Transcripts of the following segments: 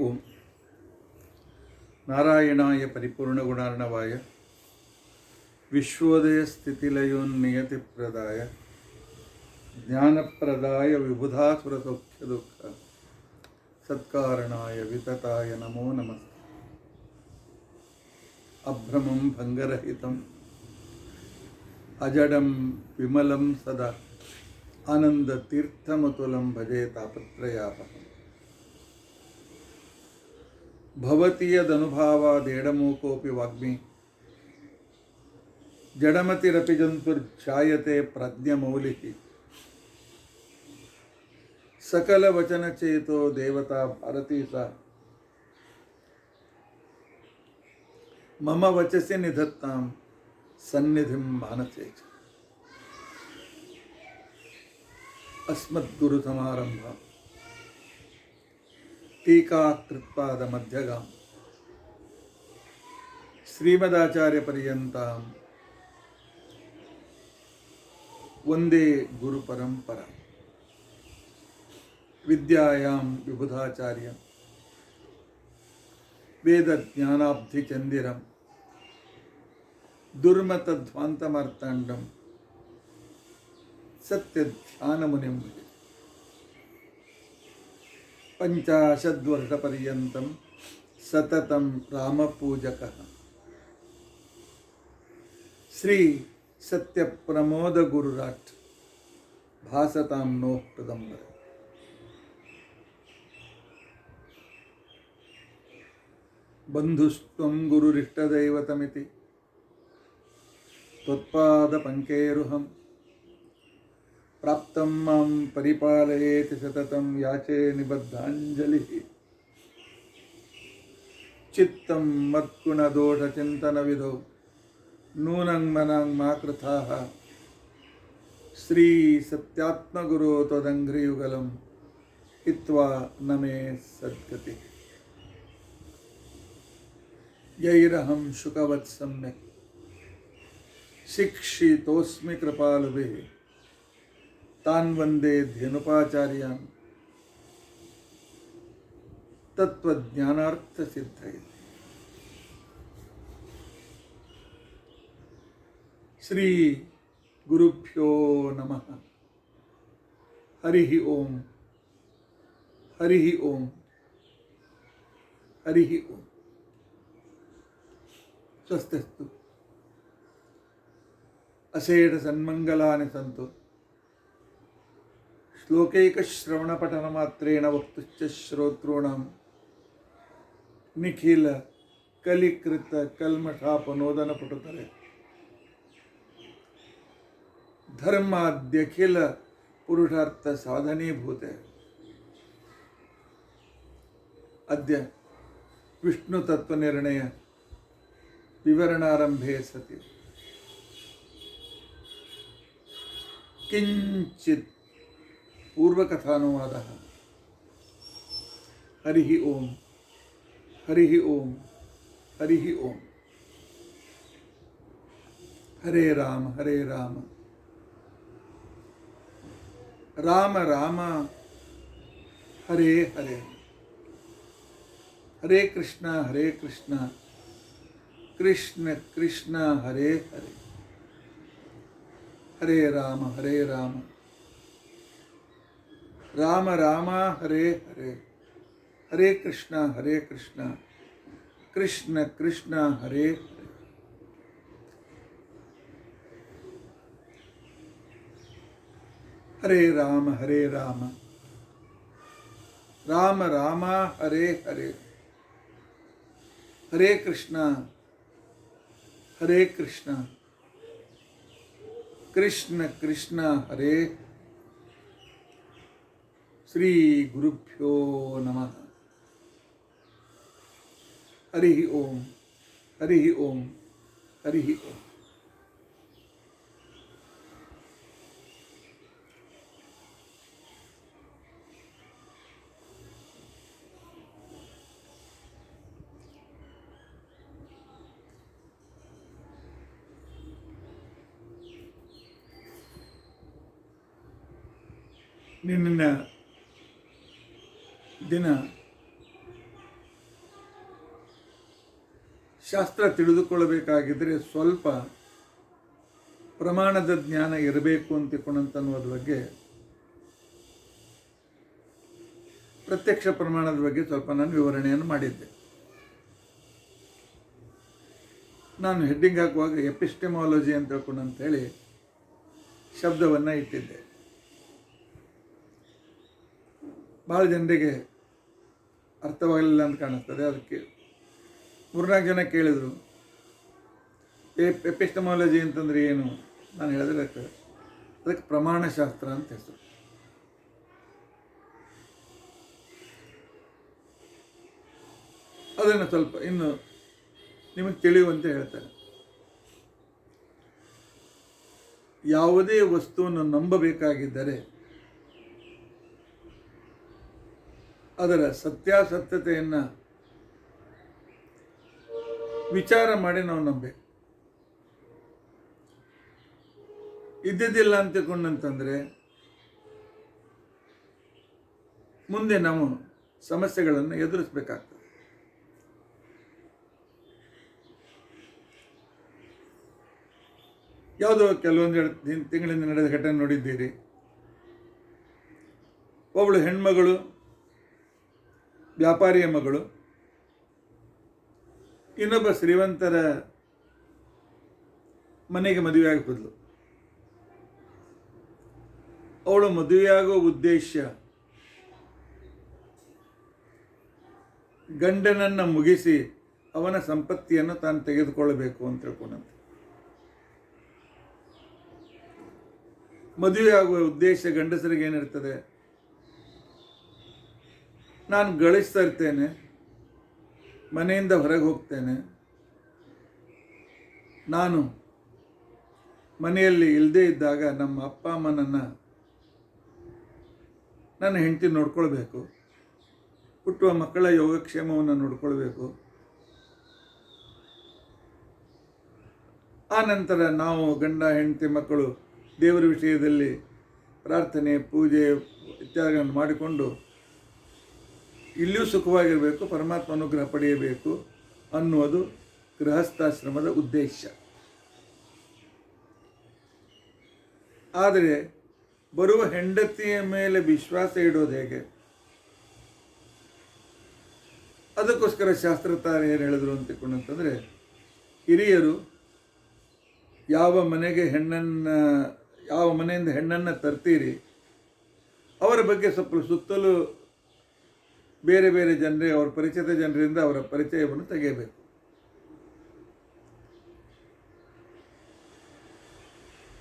ಓಂ. ನಾರಾಯಣಾಯ ಪರಿಪೂರ್ಣಗುಣಾರ್ಣವಾಯ ವಿಶ್ವೋದಯ ಸ್ಥಿತಿಲಯೋನ್ನಿಯತಿಪ್ರದಾಯ ಜ್ಞಾನಪ್ರದಾಯ ವಿಬುಧಾಸುರಸೌಖ್ಯದುಃಖ ಸತ್ಕಾರಣಾಯ ವಿತತಾಯ ನಮೋ ನಮಸ್ತೆ. ಅಭ್ರಮಂ ಭಂಗರಹಿತಂ ಅಜಡಂ ವಿಮಲಂ ಸದಾ ಆನಂದತೀರ್ಥಮತುಲಂ ಭಜೆ ತಾಪತ್ರಯಾಪಹಂ. ಭವತಿ ಯದನುಭಾವಾದೇಡಮೂಕೋಪಿ ವಾಗ್ಮಿ ಜಡಮತಿರಪಿ ಜಂತುರ್ಛಾಯತೆ ಪ್ರಜ್ಞಮೌಲಿಃ. ಸಕಲವಚನಚೇತೋ ದೇವತಾ ಭಾರತೀ ಸಾ ಮಮ ವಚಸಿ ನಿಧತ್ತಾಂ ಸನ್ನಿಧಿಂ ಮಾನಸೇ ಚ. ಅಸ್ಮದ್ಗುರುಸಮಾರಂಭಾಂ ಟೀಕಾಕೃತ್ಪಾದಮಧ್ಯಗಾಂ ಶ್ರೀಮದಾಚಾರ್ಯಪರ್ಯಂತಾಂ ವಂದೇ ಗುರುಪರಂಪರಾಂ. ವಿದ್ಯಾಯಾಂ ವಿಬುಧಾಚಾರ್ಯಂ ವೇದಜ್ಞಾನಾಬ್ಧಿಚಂದಿರಂ ದುರ್ಮತಧ್ವಾಂತಮಾರ್ತಾಂಡಂ ಸತ್ಯಧ್ಯಾನಮುನಿಂ ಭಜೆ. ಪಂಚಾಶದ್ವರ್ಷಪರ್ಯಂತಂ ಸತತಂ ರಾಮಪೂಜಕಃ. ಶ್ರೀ ಸತ್ಯಪ್ರಮೋದಗುರುರಾಟ್ ಭಾಸತಾಂ ನೋಃ ಹೃದಂಬರ. ಬಂಧುಸ್ತ್ವಂ ಗುರುರಿಷ್ಟದೈವತಮಿತಿ ತ್ವತ್ಪಾದಪಂಕೇರುಹಂ ಪ್ರಾಪ್ತಂ ಮಾಂ ಪರಿಪಾಲಯೇತಿ ಸತತಂ ಯಾಚೆ ನಿಬದ್ಧಾಂಜಲಿಃ. ಚಿತ್ತಂ ಮತ್ಗುಣದೋಷಚಿಂತನವಿಧೌ ನೂನಂ ಮನಾಂ ಮಾ ಕೃತಾಃ. ಶ್ರೀ ಸತ್ಯಾತ್ಮಗುರೋ ತ್ವದಂಘ್ರಿಯುಗಲಂ ಹಿತ್ವಾ ನಮೇ ಸದ್ಗತಿಃ. ಯೈರಹಂ ಶುಕವತ್ ಸಮ್ಯಕ್ ಶಿಕ್ಷಿತೋಸ್ಮಿ ಕೃಪಾಲುಭಿಃ ತಾನ್ ವಂದೇ ಧೇನುಪಾಚಾರ್ಯಾನ್ ತತ್ವಜ್ಞಾನಾರ್ಥಸಿದ್ಧಯೇ. ಶ್ರೀ ಗುರುಭ್ಯೋ ನಮಃ. ಹರಿ ಓಂ ಹರಿ ಓಂ ಹರಿ ಓಂ. ಸ್ವಸ್ತಿಸ್ತು. ಅಷೇಢ ಸನ್ಮಂಗಲಾನಿ ಸಂತು. ಶ್ಲೋಕೈಕಶ್ರವಣಪಠನಮಾತ್ರೇಣ ವಕ್ತುಶ್ಚ ಶ್ರೋತॄಣಾಂ ನಿಖಿಲ ಕಲಿಕೃತ ಕಲ್ಮಷಾಪನೋದನ ಪಟುತರೆ. ಧರ್ಮಾದ್ಯಖಿಲ ಪುರುಷಾರ್ಥ ಸಾಧನೀಭೂತೆ. ಅದ್ಯ ವಿಷ್ಣು ತತ್ವನಿರ್ಣಯ ವಿವರಣಾರಂಭೆ ಸತಿ ಕಿಂಚಿತ್ ಪೂರ್ವಕಥಾನುವಾದಃ. ಹರಿ ಓಂ ಹರಿ ಓಂ ಹರಿ ಓಂ. ಹರೇ ರಾಮ ರಾಮ ರಾಮ ಹರೇ ಹರೇ. ಹರೇ ಕೃಷ್ಣ ಕೃಷ್ಣ ಕೃಷ್ಣ ಹರೇ ಹರೇ. ಹರೇ ರಾಮ ರಾಮ ರಾಮ ಹರೇ ಹರೇ. ಹರೇ ಕೃಷ್ಣ ಕೃಷ್ಣ ಕೃಷ್ಣ ಹರೇ ಹರೇ. ಹರೇ ರಾಮ ರಾಮ ರಾಮ ಹರೇ ಹರೇ. ಹರೇ ಕೃಷ್ಣ ಕೃಷ್ಣ ಕೃಷ್ಣ ಹರೇ. ಶ್ರೀ ಗುರುಭ್ಯೋ ನಮಃ. ಹರಿ ಓಂ ಹರಿ ಓಂ. ನಿನ್ನ ದಿನ ಶಾಸ್ತ್ರ ತಿಳಿದುಕೊಳ್ಳಬೇಕಾಗಿದ್ದರೆ ಸ್ವಲ್ಪ ಪ್ರಮಾಣದ ಜ್ಞಾನ ಇರಬೇಕು ಅನ್ನೋದ್ರ ಬಗ್ಗೆ, ಪ್ರತ್ಯಕ್ಷ ಪ್ರಮಾಣದ ಬಗ್ಗೆ ಸ್ವಲ್ಪ ನಾನು ವಿವರಣೆಯನ್ನು ಮಾಡಿದ್ದೆ. ನಾನು ಹೆಡ್ಡಿಂಗ್ ಹಾಕುವಾಗ ಎಪಿಸ್ಟೆಮಾಲಜಿ ಅಂತ ಹೇಳಿ ಶಬ್ದವನ್ನು ಇಟ್ಟಿದ್ದೆ. ಭಾಳ ಜನರಿಗೆ ಅರ್ಥವಾಗಲಿಲ್ಲ ಅಂತ ಕಾಣಿಸ್ತದೆ. ಅದಕ್ಕೆ 3-4 ಜನ ಕೇಳಿದರು, ಎಪಿಸ್ಟಮಾಲಜಿ ಅಂತಂದರೆ ಏನು? ನಾನು ಹೇಳಿದ್ರೆ ಅದಕ್ಕೆ ಪ್ರಮಾಣಶಾಸ್ತ್ರ ಅಂತ ಹೆಸರು. ಅದನ್ನು ಸ್ವಲ್ಪ ಇನ್ನು ನಿಮಗೆ ತಿಳಿಯುವಂತೆ ಹೇಳ್ತಾರೆ. ಯಾವುದೇ ವಸ್ತುವನ್ನು ನಂಬಬೇಕಾಗಿದ್ದರೆ ಅದರ ಸತ್ಯಾಸತ್ಯತೆಯನ್ನು ವಿಚಾರ ಮಾಡಿ ನಾವು ನಂಬಬೇಕು. ಇದ್ದಿದ್ದಿಲ್ಲ ಅಂತಕೊಂಡಂತಂದರೆ ಮುಂದೆ ನಾವು ಸಮಸ್ಯೆಗಳನ್ನು ಎದುರಿಸಬೇಕಾಗ್ತದೆ. ಯಾವುದೋ ಕೆಲವೊಂದು ತಿಂಗಳಿಂದ ನಡೆದ ಘಟನೆ ನೋಡಿದ್ದೀರಿ. ಒಬ್ಬಳು ಹೆಣ್ಮಗಳು, ವ್ಯಾಪಾರಿಯ ಮಗಳು, ಇನ್ನೊಬ್ಬ ಶ್ರೀಮಂತರ ಮನೆಗೆ ಮದುವೆಯಾಗಿ ಹೋದ್ಲು. ಅವಳು ಮದುವೆಯಾಗೋ ಉದ್ದೇಶ ಗಂಡನನ್ನು ಮುಗಿಸಿ ಅವನ ಸಂಪತ್ತಿಯನ್ನು ತಾನು ತೆಗೆದುಕೊಳ್ಳಬೇಕು ಅಂತ ತಿಳ್ಕೊಂಡಂತೆ. ಮದುವೆಯಾಗುವ ಉದ್ದೇಶ ಗಂಡಸರಿಗೆ ಏನಿರ್ತದೆ? ನಾನು ಗಳಿಸ್ತಾ ಇರ್ತೇನೆ, ಮನೆಯಿಂದ ಹೊರಗೆ ಹೋಗ್ತೇನೆ, ನಾನು ಮನೆಯಲ್ಲಿ ಇಲ್ಲದೇ ಇದ್ದಾಗ ನಮ್ಮ ಅಪ್ಪ ಅಮ್ಮನನ್ನು ನನ್ನ ಹೆಂಡತಿ ನೋಡ್ಕೊಳ್ಬೇಕು, ಹುಟ್ಟುವ ಮಕ್ಕಳ ಯೋಗಕ್ಷೇಮವನ್ನು ನೋಡ್ಕೊಳ್ಬೇಕು. ಆ ನಂತರ ನಾವು ಗಂಡ ಹೆಂಡತಿ ಮಕ್ಕಳು ದೇವರ ವಿಷಯದಲ್ಲಿ ಪ್ರಾರ್ಥನೆ ಪೂಜೆ ಇತ್ಯಾದಿಗಳನ್ನು ಮಾಡಿಕೊಂಡು ಇಲ್ಲಿಯೂ ಸುಖವಾಗಿರಬೇಕು, ಪರಮಾತ್ಮ ಅನುಗ್ರಹ ಪಡೆಯಬೇಕು ಅನ್ನುವುದು ಗೃಹಸ್ಥಾಶ್ರಮದ ಉದ್ದೇಶ. ಆದರೆ ಬರುವ ಹೆಂಡತಿಯ ಮೇಲೆ ವಿಶ್ವಾಸ ಇಡೋದು ಹೇಗೆ? ಅದಕ್ಕೋಸ್ಕರ ಶಾಸ್ತ್ರಕಾರ ಏನು ಹೇಳಿದ್ರು ಅಂತಂದರೆ, ಹಿರಿಯರು ಯಾವ ಮನೆಯಿಂದ ಹೆಣ್ಣನ್ನು ತರ್ತೀರಿ ಅವರ ಬಗ್ಗೆ ಸ್ವಲ್ಪ ಸುತ್ತಲೂ ಬೇರೆ ಬೇರೆ ಜನರೇ, ಅವರ ಪರಿಚಯದ ಜನರಿಂದ ಅವರ ಪರಿಚಯವನ್ನು ತೆಗೆಯಬೇಕು.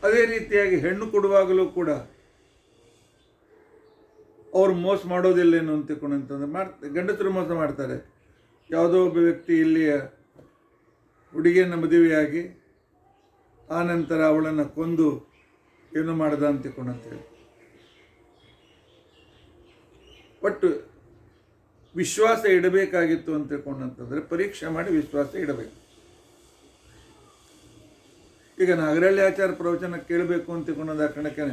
ಅದೇ ರೀತಿಯಾಗಿ ಹೆಣ್ಣು ಕೊಡುವಾಗಲೂ ಕೂಡ ಅವ್ರು ಮೋಸ ಮಾಡೋದಿಲ್ಲೇನು ಅಂತಂದ್ರೆ ಗಂಡಸರು ಮೋಸ ಮಾಡ್ತಾರೆ. ಯಾವುದೋ ಒಬ್ಬ ವ್ಯಕ್ತಿ ಇಲ್ಲಿಯ ಹುಡುಗಿಯನ್ನು ಮದುವೆಯಾಗಿ ಆ ನಂತರ ಅವಳನ್ನು ಕೊಂದು ಏನು ಮಾಡ್ದ ಅಂತೇಳಿ. ಒಟ್ಟು ವಿಶ್ವಾಸ ಇಡಬೇಕಾಗಿತ್ತು ಅಂತಂದ್ರೆ ಪರೀಕ್ಷೆ ಮಾಡಿ ವಿಶ್ವಾಸ ಇಡಬೇಕು. ಈಗ ನಾಗರಳ್ಳಿ ಆಚಾರ ಪ್ರವಚನ ಕೇಳಬೇಕು ಅಂತಕೊಂಡದ ಕಣಕ್ಕೆ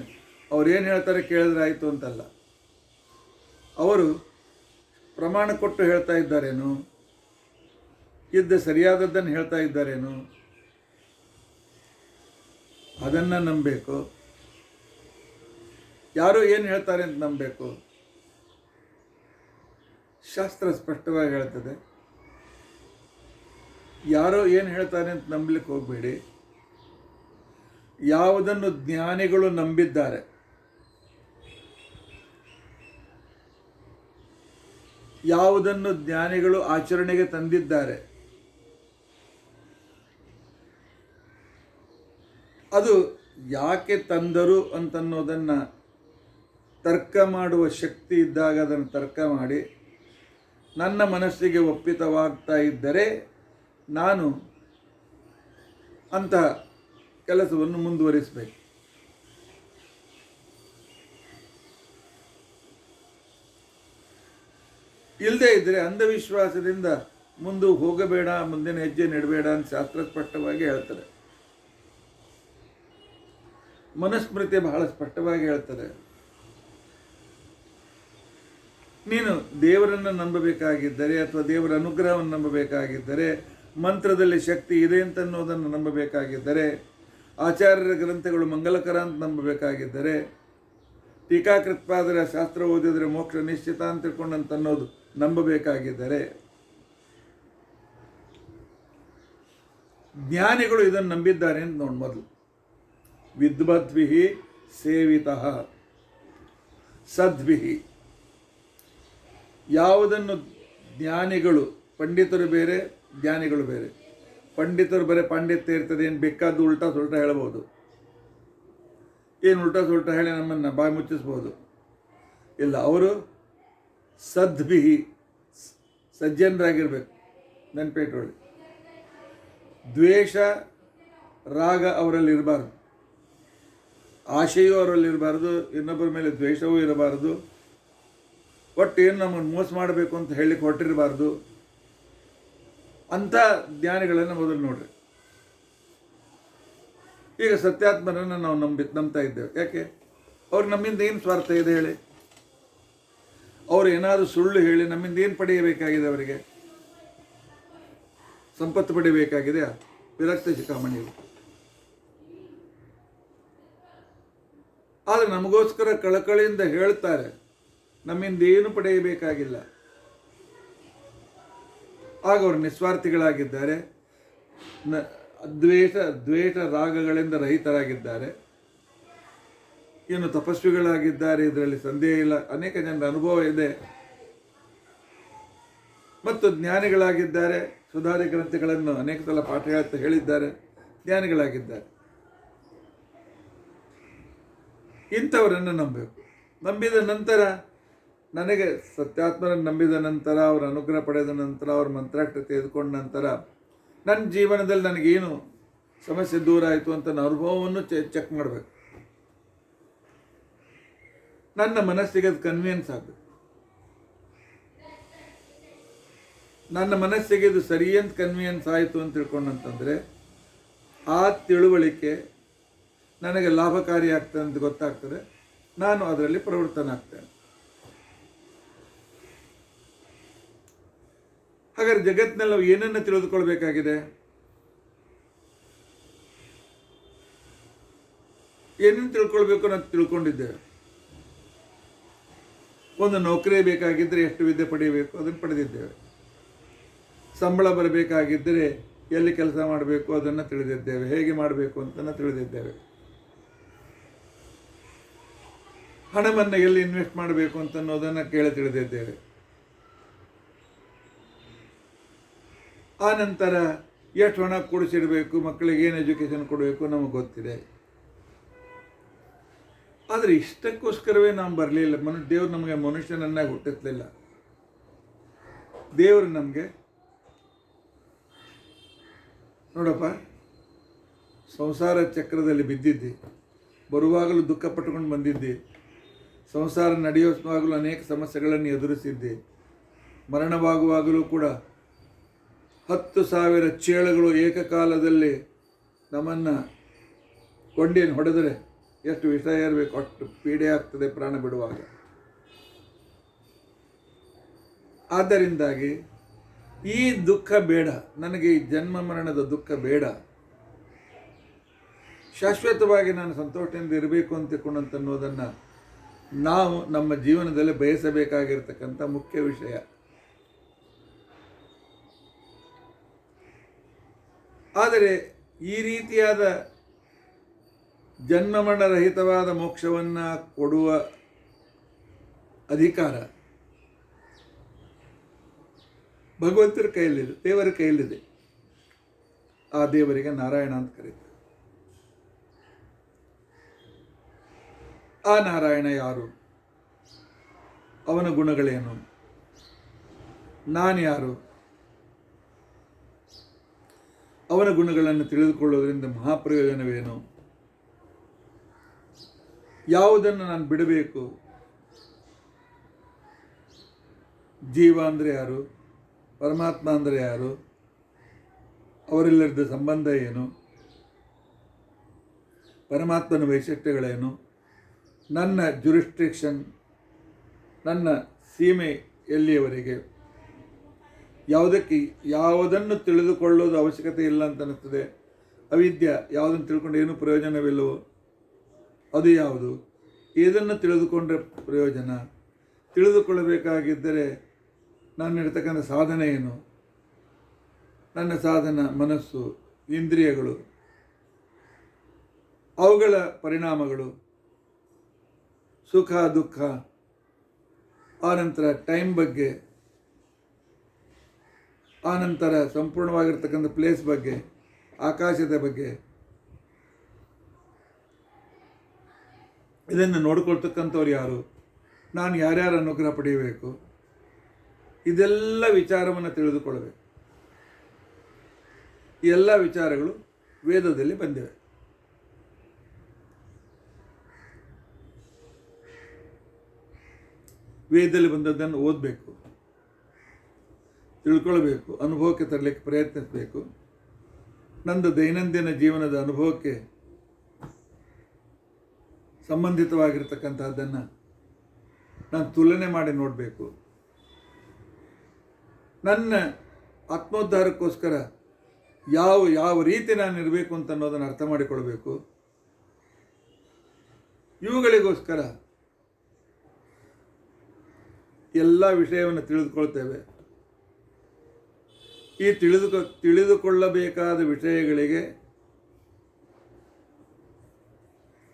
ಅವ್ರು ಏನು ಹೇಳ್ತಾರೆ ಕೇಳಿದ್ರೆ ಆಯಿತು ಅಂತಲ್ಲ. ಅವರು ಪ್ರಮಾಣ ಕೊಟ್ಟು ಹೇಳ್ತಾ ಇದ್ದಾರೇನು, ಸರಿಯಾದದ್ದನ್ನು ಹೇಳ್ತಾ ಇದ್ದಾರೇನು, ಅದನ್ನು ನಂಬಬೇಕು. ಯಾರು ಏನು ಹೇಳ್ತಾರೆ ಅಂತ ನಂಬಬೇಕು. ಶಾಸ್ತ್ರ ಸ್ಪಷ್ಟವಾಗಿ ಹೇಳ್ತದೆ. ಯಾರೋ ಏನು ಹೇಳ್ತಾರೆ ಅಂತ ನಂಬಲಿಕ್ಕೆ ಹೋಗಬೇಡಿ. ಯಾವುದನ್ನು ಜ್ಞಾನಿಗಳು ನಂಬಿದ್ದಾರೆ, ಯಾವುದನ್ನು ಜ್ಞಾನಿಗಳು ಆಚರಣೆಗೆ ತಂದಿದ್ದಾರೆ, ಅದು ಯಾಕೆ ತಂದರು ಅಂತನ್ನೋದನ್ನು ತರ್ಕ ಮಾಡುವ ಶಕ್ತಿ ಇದ್ದಾಗ ಅದನ್ನು ತರ್ಕ ಮಾಡಿ ನನ್ನ ಮನಸ್ಸಿಗೆ ಒಪ್ಪಿತವಾಗ್ತಾ ಇದ್ದರೆ ನಾನು ಅಂತಹ ಕೆಲಸವನ್ನು ಮುಂದುವರಿಸಬೇಕು. ಇಲ್ಲದೇ ಇದ್ದರೆ ಅಂಧವಿಶ್ವಾಸದಿಂದ ಮುಂದೆ ಹೋಗಬೇಡ, ಮುಂದಿನ ಹೆಜ್ಜೆ ನೆಡಬೇಡ ಅಂತ ಶಾಸ್ತ್ರ ಸ್ಪಷ್ಟವಾಗಿ ಹೇಳ್ತಾರೆ. ಮನುಸ್ಮೃತಿ ಬಹಳ ಸ್ಪಷ್ಟವಾಗಿ ಹೇಳ್ತಾರೆ. ನೀನು ದೇವರನ್ನು ನಂಬಬೇಕಾಗಿದ್ದರೆ ಅಥವಾ ದೇವರ ಅನುಗ್ರಹವನ್ನು ನಂಬಬೇಕಾಗಿದ್ದರೆ ಮಂತ್ರದಲ್ಲಿ ಶಕ್ತಿ ಇದೆ ಅಂತ ಅನ್ನೋದನ್ನು ನಂಬಬೇಕಾಗಿದ್ದರೆ, ಆಚಾರ್ಯರ ಗ್ರಂಥಗಳು ಮಂಗಲಕರ ಅಂತ ನಂಬಬೇಕಾಗಿದ್ದರೆ, ಟೀಕಾಕೃತ್ಪಾದರ ಶಾಸ್ತ್ರ ಓದಿದರೆ ಮೋಕ್ಷ ನಿಶ್ಚಿತ ಅಂತ ತಿಳ್ಕೊಂಡಂತ ಅನ್ನೋದು ನಂಬಬೇಕಾಗಿದ್ದರೆ, ಜ್ಞಾನಿಗಳು ಇದನ್ನು ನಂಬಿದ್ದಾರೆ ಅಂತ ನೋಡಿ. ಮೊದಲು ವಿದ್ವದ್ಭಿಹಿ ಸೇವಿತಃ ಸದ್ಭಿಹಿ, ಯಾವುದನ್ನು ಜ್ಞಾನಿಗಳು, ಪಂಡಿತರು ಬೇರೆ ಜ್ಞಾನಿಗಳು ಬೇರೆ. ಪಂಡಿತರು ಬರೀ ಪಾಂಡಿತ್ಯ ಇರ್ತದೆ, ಏನು ಬೇಕಾದ್ದು ಉಲ್ಟಾ ಸುಲ್ಟಾ ಹೇಳ್ಬೋದು, ಏನು ಉಲ್ಟಾ ಸುಲ್ಟಾ ಹೇಳಿ ನಮ್ಮನ್ನು ಬಾಯಿ ಮುಚ್ಚಿಸ್ಬೋದು. ಇಲ್ಲ, ಅವರು ಸದ್ಭಿಹಿ, ಸಜ್ಜನರಾಗಿರ್ಬೇಕು. ನೆನಪಿಟ್ಕೊಳ್ಳಿ, ದ್ವೇಷ ರಾಗ ಅವರಲ್ಲಿ ಇರಬಾರ್ದು, ಆಶೆಯೂ ಅವರಲ್ಲಿ ಇರಬಾರ್ದು, ಇನ್ನೊಬ್ಬರ ಮೇಲೆ ದ್ವೇಷವೂ ಇರಬಾರ್ದು, ಒಟ್ಟು ಏನು ನಮ್ಮನ್ನು ಮೋಸ ಮಾಡಬೇಕು ಅಂತ ಹೇಳಲಿಕ್ಕೆ ಹೊರಟಿರಬಾರ್ದು. ಅಂಥ ಜ್ಞಾನಿಗಳನ್ನು ಮೊದಲು ನೋಡ್ರಿ. ಈಗ ಸತ್ಯಾತ್ಮರನ್ನು ನಾವು ನಂಬ್ತಾ ಇದ್ದೇವೆ. ಯಾಕೆ? ಅವ್ರು ನಮ್ಮಿಂದ ಏನು ಸ್ವಾರ್ಥ ಇದೆ ಹೇಳಿ? ಅವ್ರು ಏನಾದರೂ ಸುಳ್ಳು ಹೇಳಿ ನಮ್ಮಿಂದ ಏನು ಪಡೆಯಬೇಕಾಗಿದೆ? ಅವರಿಗೆ ಸಂಪತ್ತು ಪಡೆಯಬೇಕಾಗಿದೆಯಾ? ವಿರಕ್ತ ಶಿಖಾಮಣಿಗಳು. ಆದರೆ ನಮಗೋಸ್ಕರ ಕಳಕಳಿಯಿಂದ ಹೇಳ್ತಾರೆ, ನಮ್ಮಿಂದ ಏನು ಪಡೆಯಬೇಕಾಗಿಲ್ಲ. ಆಗ ಅವರು ನಿಸ್ವಾರ್ಥಿಗಳಾಗಿದ್ದಾರೆ, ದ್ವೇಷ ರಾಗಗಳಿಂದ ರಹಿತರಾಗಿದ್ದಾರೆ, ಇನ್ನು ತಪಸ್ವಿಗಳಾಗಿದ್ದಾರೆ. ಇದರಲ್ಲಿ ಸಂದೇಹ ಇಲ್ಲ. ಅನೇಕ ಜನರ ಅನುಭವ ಇದೆ. ಮತ್ತು ಜ್ಞಾನಿಗಳಾಗಿದ್ದಾರೆ, ಸುಧಾರಿ ಗ್ರಂಥಗಳನ್ನು ಅನೇಕ ಸಲ ಪಾಠ ಹೇಳ್ತಾ ಹೇಳಿದ್ದಾರೆ, ಜ್ಞಾನಿಗಳಾಗಿದ್ದಾರೆ. ಇಂಥವರನ್ನು ನಂಬಬೇಕು. ನಂಬಿದ ನಂತರ, ನನಗೆ ಸತ್ಯಾತ್ಮರನ್ನು ನಂಬಿದ ನಂತರ, ಅವರ ಅನುಗ್ರಹ ಪಡೆದ ನಂತರ, ಅವ್ರ ಮಂತ್ರಾಕ್ಷರ ತೆಗೆದುಕೊಂಡ ನಂತರ ನನ್ನ ಜೀವನದಲ್ಲಿ ನನಗೇನು ಸಮಸ್ಯೆ ದೂರ ಆಯಿತು ಅಂತ ನನ್ನ ಅನುಭವವನ್ನು ಚೆಕ್ ಮಾಡಬೇಕು. ನನ್ನ ಮನಸ್ಸಿಗೆ ಅದು ಕನ್ವಿಯನ್ಸ್ ಆಗಬೇಕು. ನನ್ನ ಮನಸ್ಸಿಗೆ ಇದು ಸರಿ ಅಂತ ಕನ್ವಿಯನ್ಸ್ ಆಯಿತು ಅಂತ ತಿಳ್ಕೊಂಡಂತಂದರೆ, ಆ ತಿಳುವಳಿಕೆ ನನಗೆ ಲಾಭಕಾರಿ ಆಗ್ತದೆ ಅಂತ ಗೊತ್ತಾಗ್ತದೆ, ನಾನು ಅದರಲ್ಲಿ ಪ್ರವೃತ್ತನಾಗ್ತೇನೆ. ಹಾಗಾದ್ರೆ ಜಗತ್ತಿನಲ್ಲಿ ನಾವು ಏನನ್ನು ತಿಳಿದುಕೊಳ್ಬೇಕಾಗಿದೆ? ಏನನ್ನು ತಿಳ್ಕೊಳ್ಬೇಕು ನಾವು ತಿಳ್ಕೊಂಡಿದ್ದೇವೆ. ಒಂದು ನೌಕರಿ ಬೇಕಾಗಿದ್ದರೆ ಎಷ್ಟು ವಿದ್ಯೆ ಪಡೆಯಬೇಕು ಅದನ್ನು ಪಡೆದಿದ್ದೇವೆ. ಸಂಬಳ ಬರಬೇಕಾಗಿದ್ದರೆ ಎಲ್ಲಿ ಕೆಲಸ ಮಾಡಬೇಕು ಅದನ್ನು ತಿಳಿದಿದ್ದೇವೆ, ಹೇಗೆ ಮಾಡಬೇಕು ಅಂತ ತಿಳಿದಿದ್ದೇವೆ. ಹಣವನ್ನು ಎಲ್ಲಿ ಇನ್ವೆಸ್ಟ್ ಮಾಡಬೇಕು ಅಂತ ಅನ್ನೋದನ್ನು ಕೇಳಿ ತಿಳಿದಿದ್ದೇವೆ. ಆ ನಂತರ ಎಷ್ಟು ಹಣ ಕೂಡಿಸಿಡಬೇಕು, ಮಕ್ಕಳಿಗೆ ಏನು ಎಜುಕೇಷನ್ ಕೊಡಬೇಕು ನಮಗೆ ಗೊತ್ತಿದೆ. ಆದರೆ ಇಷ್ಟಕ್ಕೋಸ್ಕರವೇ ನಾವು ಬರಲಿಲ್ಲ. ದೇವರು ನಮಗೆ ಮನುಷ್ಯನನ್ನಾಗಿ ಹುಟ್ಟಿಸಲಿಲ್ಲ. ದೇವರು ನಮಗೆ, ನೋಡಪ್ಪ, ಸಂಸಾರ ಚಕ್ರದಲ್ಲಿ ಬಿದ್ದಿದ್ದಿ, ಬರುವಾಗಲೂ ದುಃಖ ಪಟ್ಟುಕೊಂಡು ಬಂದಿದ್ದಿ, ಸಂಸಾರ ನಡೆಯುವಾಗಲೂ ಅನೇಕ ಸಮಸ್ಯೆಗಳನ್ನು ಎದುರಿಸಿದ್ದಿ, ಮರಣವಾಗುವಾಗಲೂ ಕೂಡ 10,000 ಚೇಳುಗಳು ಏಕಕಾಲದಲ್ಲಿ ನಮ್ಮನ್ನು ಕೊಂಡಿಯನ್ನು ಹೊಡೆದರೆ ಎಷ್ಟು ವಿಷಯ ಇರಬೇಕು, ಅಷ್ಟು ಪೀಡೆ ಆಗ್ತದೆ ಪ್ರಾಣ ಬಿಡುವಾಗ. ಆದ್ದರಿಂದಾಗಿ ಈ ದುಃಖ ಬೇಡ ನನಗೆ, ಈ ಜನ್ಮ ಮರಣದ ದುಃಖ ಬೇಡ. ಶಾಶ್ವತವಾಗಿ ನಾನು ಸಂತೋಷದಿಂದ ಇರಬೇಕು ಅಂತನ್ನೋದನ್ನು ನಾವು ನಮ್ಮ ಜೀವನದಲ್ಲಿ ಬಯಸಬೇಕಾಗಿರ್ತಕ್ಕಂಥ ಮುಖ್ಯ ವಿಷಯ. ಆದರೆ ಈ ರೀತಿಯಾದ ಜನ್ಮಮರಣರಹಿತವಾದ ಮೋಕ್ಷವನ್ನು ಕೊಡುವ ಅಧಿಕಾರ ಭಗವಂತರ ಕೈಯಲ್ಲಿದೆ, ದೇವರ ಕೈಯಲ್ಲಿದೆ. ಆ ದೇವರಿಗೆ ನಾರಾಯಣ ಅಂತ ಕರೀತಾರೆ. ಆ ನಾರಾಯಣ ಯಾರು? ಅವನ ಗುಣಗಳೇನು? ನಾನು ಯಾರು? ಅವನ ಗುಣಗಳನ್ನು ತಿಳಿದುಕೊಳ್ಳೋದ್ರಿಂದ ಮಹಾಪ್ರಯೋಜನವೇನು? ಯಾವುದನ್ನು ನಾನು ಬಿಡಬೇಕು? ಜೀವ ಅಂದರೆ ಯಾರು? ಪರಮಾತ್ಮ ಅಂದರೆ ಯಾರು? ಅವರೆಲ್ಲರದ ಸಂಬಂಧ ಏನು? ಪರಮಾತ್ಮನ ವೈಶಿಷ್ಟ್ಯಗಳೇನು? ನನ್ನ ಜುರಿಸ್ಟ್ರಿಕ್ಷನ್, ನನ್ನ ಸೀಮೆ ಎಲ್ಲಿಯವರೆಗೆ? ಯಾವುದನ್ನು ತಿಳಿದುಕೊಳ್ಳೋದು ಅವಶ್ಯಕತೆ ಇಲ್ಲ ಅಂತ ಅನ್ನಿಸ್ತದೆ. ಅವಿದ್ಯ ಯಾವುದನ್ನು ತಿಳ್ಕೊಂಡು ಏನೂ ಪ್ರಯೋಜನವಿಲ್ಲವೋ ಅದು ಯಾವುದು? ಇದನ್ನು ತಿಳಿದುಕೊಂಡ್ರೆ ಪ್ರಯೋಜನ. ತಿಳಿದುಕೊಳ್ಳಬೇಕಾಗಿದ್ದರೆ ನನ್ನಿರ್ತಕ್ಕಂಥ ಸಾಧನೆ ಏನು? ನನ್ನ ಸಾಧನ ಮನಸ್ಸು, ಇಂದ್ರಿಯಗಳು, ಅವುಗಳ ಪರಿಣಾಮಗಳು, ಸುಖ ದುಃಖ, ಆನಂತರ ಟೈಮ್ ಬಗ್ಗೆ, ಆನಂತರ ಸಂಪೂರ್ಣವಾಗಿರ್ತಕ್ಕಂಥ ಪ್ಲೇಸ್ ಬಗ್ಗೆ, ಆಕಾಶದ ಬಗ್ಗೆ, ಇದನ್ನು ನೋಡ್ಕೊಳ್ತಕ್ಕಂಥವ್ರು ಯಾರು? ನಾನು ಯಾರ್ಯಾರ ಅನುಗ್ರಹ ಪಡೆಯಬೇಕು? ಇದೆಲ್ಲ ವಿಚಾರವನ್ನು ತಿಳಿದುಕೊಳ್ಳಬೇಕು. ಈ ಎಲ್ಲ ವಿಚಾರಗಳು ವೇದದಲ್ಲಿ ಬಂದಿವೆ. ವೇದದಲ್ಲಿ ಬಂದದ್ದನ್ನು ಓದಬೇಕು, ತಿಳ್ಕೊಳ್ಬೇಕು, ಅನುಭವಕ್ಕೆ ತರಲಿಕ್ಕೆ ಪ್ರಯತ್ನಿಸಬೇಕು. ನಂದು ದೈನಂದಿನ ಜೀವನದ ಅನುಭವಕ್ಕೆ ಸಂಬಂಧಿತವಾಗಿರ್ತಕ್ಕಂಥದ್ದನ್ನು ನಾನು ತುಲನೆ ಮಾಡಿ ನೋಡಬೇಕು. ನನ್ನ ಆತ್ಮೋದ್ಧಾರಕ್ಕೋಸ್ಕರ ಯಾವ ರೀತಿ ನಾನು ಇರಬೇಕು ಅಂತ ಅನ್ನೋದನ್ನು ಅರ್ಥ ಮಾಡಿಕೊಳ್ಬೇಕು. ಇವುಗಳಿಗೋಸ್ಕರ ಎಲ್ಲ ವಿಷಯವನ್ನು ತಿಳಿದುಕೊಳ್ತೇವೆ. ಈ ತಿಳಿದುಕೊಳ್ಳಬೇಕಾದ ವಿಷಯಗಳಿಗೆ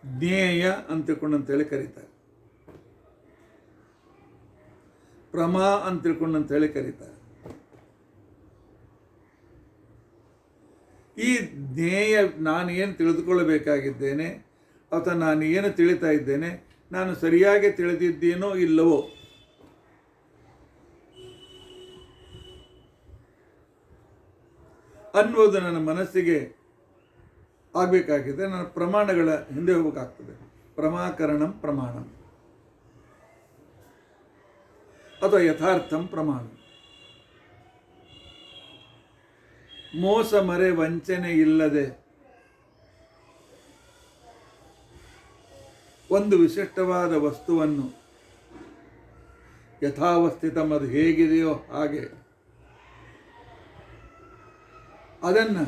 ಜ್ಞೇಯ ಅಂತೇಳಿ ಕರೀತಾರೆ, ಪ್ರಮಾ ಅಂತೇಳಿ ಕರೀತಾರೆ. ಈ ಜ್ಞೇಯ, ನಾನು ಏನು ತಿಳಿದುಕೊಳ್ಳಬೇಕಾಗಿದ್ದೇನೆ ಅಥವಾ ನಾನು ಏನು ತಿಳಿತಾ ಇದ್ದೇನೆ, ನಾನು ಸರಿಯಾಗಿ ತಿಳಿದಿದ್ದೇನೋ ಇಲ್ಲವೋ ಅನ್ನೋದು ನನ್ನ ಮನಸ್ಸಿಗೆ ಆಗಬೇಕಾಗಿದೆ. ನನ್ನ ಪ್ರಮಾಣಗಳ ಹಿಂದೆ ಹೋಗಬೇಕಾಗ್ತದೆ. ಪ್ರಮಾಕರಣಂ ಪ್ರಮಾಣಂ ಅಥವಾ ಯಥಾರ್ಥಂ ಪ್ರಮಾಣ. ಮೋಸ ಮರೆ ವಂಚನೆ ಇಲ್ಲದೆ ಒಂದು ವಿಶಿಷ್ಟವಾದ ವಸ್ತುವನ್ನು ಯಥಾವಸ್ಥಿತಂ, ಅದು ಹೇಗಿದೆಯೋ ಹಾಗೆ ಅದನ್ನು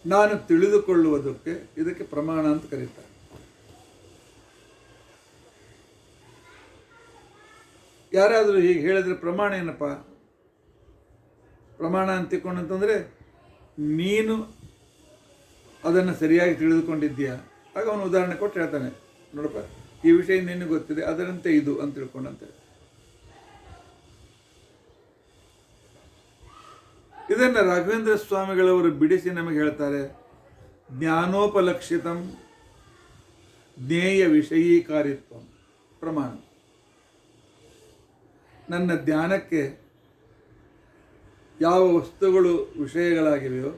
ನಾನು ತಿಳಿದುಕೊಳ್ಳುವುದಕ್ಕೆ ಇದಕ್ಕೆ ಪ್ರಮಾಣ ಅಂತ ಕರೀತಾರೆ. ಯಾರಾದರೂ ಹೀಗೆ ಹೇಳಿದರೆ ಪ್ರಮಾಣ ಏನಪ್ಪ? ಪ್ರಮಾಣ ಅಂತಕೊಂಡಂತಂದರೆ ನೀನು ಅದನ್ನು ಸರಿಯಾಗಿ ತಿಳಿದುಕೊಂಡಿದ್ದೀಯಾ? ಆಗ ಅವನು ಉದಾಹರಣೆ ಕೊಟ್ಟು ಹೇಳ್ತಾನೆ, ನೋಡಪ್ಪ ಈ ವಿಷಯ ನಿನಗೆ ಗೊತ್ತಿದೆ, ಅದರಂತೆ ಇದು ಅಂತ ತಿಳ್ಕೊಂಡಂತೆ. ಇದನ್ನು ರಾಘವೇಂದ್ರ ಸ್ವಾಮಿಗಳವರು ಬಿಡಿಸಿ ನಮಗೆ ಹೇಳ್ತಾರೆ. ಜ್ಞಾನೋಪಲಕ್ಷಿತಂ ಜ್ಞೇಯ ವಿಷಯೀಕಾರಿತ್ವ ಪ್ರಮಾಣ. ನನ್ನ ಧ್ಯಾನಕ್ಕೆ ಯಾವ ವಸ್ತುಗಳು ವಿಷಯಗಳಾಗಿವೆಯೋ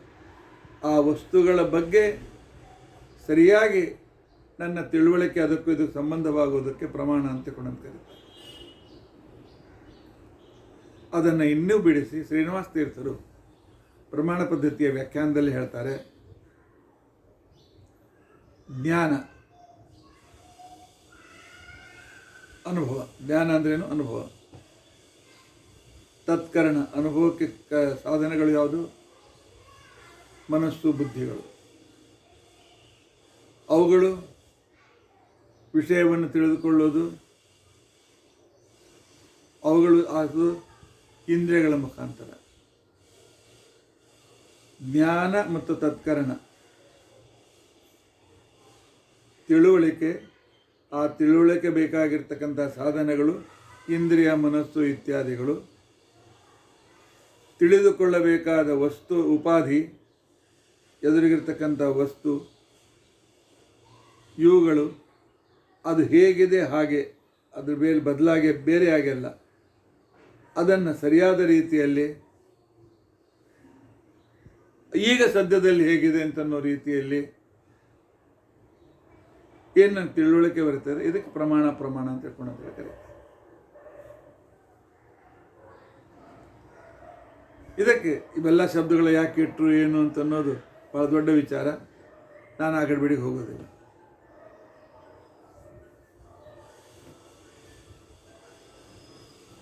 ಆ ವಸ್ತುಗಳ ಬಗ್ಗೆ ಸರಿಯಾಗಿ ನನ್ನ ತಿಳುವಳಿಕೆ ಅದಕ್ಕೂ ಇದಕ್ಕೆ ಸಂಬಂಧವಾಗುವುದಕ್ಕೆ ಪ್ರಮಾಣ ಅಂತ ಕರೀತಾರೆ. ಅದನ್ನು ಇನ್ನೂ ಬಿಡಿಸಿ ಶ್ರೀನಿವಾಸ ತೀರ್ಥರು ಪ್ರಮಾಣ ಪದ್ಧತಿಯ ವ್ಯಾಖ್ಯಾನದಲ್ಲಿ ಹೇಳ್ತಾರೆ. ಜ್ಞಾನ ಅನುಭವ. ಜ್ಞಾನ ಅಂದ್ರೇನು? ಅನುಭವ. ತತ್ಕರಣ, ಅನುಭವಕ್ಕೆ ಸಾಧನಗಳು ಯಾವುದು? ಮನಸ್ಸು, ಬುದ್ಧಿಗಳು. ಅವುಗಳು ವಿಷಯವನ್ನು ತಿಳಿದುಕೊಳ್ಳೋದು, ಅವುಗಳು ಅದು ಇಂದ್ರಿಯಗಳ ಮುಖಾಂತರ. ಜ್ಞಾನ ಮತ್ತು ತತ್ಕರಣ, ತಿಳುವಳಿಕೆ, ಆ ತಿಳುವಳಿಕೆ ಬೇಕಾಗಿರ್ತಕ್ಕಂಥ ಸಾಧನಗಳು ಇಂದ್ರಿಯ, ಮನಸ್ಸು ಇತ್ಯಾದಿಗಳು. ತಿಳಿದುಕೊಳ್ಳಬೇಕಾದ ವಸ್ತು, ಉಪಾಧಿ, ಎದುರಿಗಿರ್ತಕ್ಕಂಥ ವಸ್ತು, ಇವುಗಳು ಅದು ಹೇಗಿದೆ ಹಾಗೆ, ಅದ್ರ ಮೇಲೆ ಬದಲಾಗಿ ಬೇರೆ ಆಗಿಲ್ಲ, ಅದನ್ನು ಸರಿಯಾದ ರೀತಿಯಲ್ಲಿ ಈಗ ಸದ್ಯದಲ್ಲಿ ಹೇಗಿದೆ ಅಂತನ್ನೋ ರೀತಿಯಲ್ಲಿ ಏನು ತಿಳುವಳಿಕೆ ಬರ್ತದೆ, ಇದಕ್ಕೆ ಪ್ರಮಾಣ ಅಂತ ಹೇಳ್ತಾರೆ. ಇದಕ್ಕೆ ಇವೆಲ್ಲ ಶಬ್ದಗಳು ಯಾಕೆ ಇಟ್ಟರು ಏನು ಅಂತ ಅನ್ನೋದು ಭಾಳ ದೊಡ್ಡ ವಿಚಾರ. ನಾನು ಆ ಗಡಿಬಿಡಿಗೆ ಹೋಗೋದಿಲ್ಲ.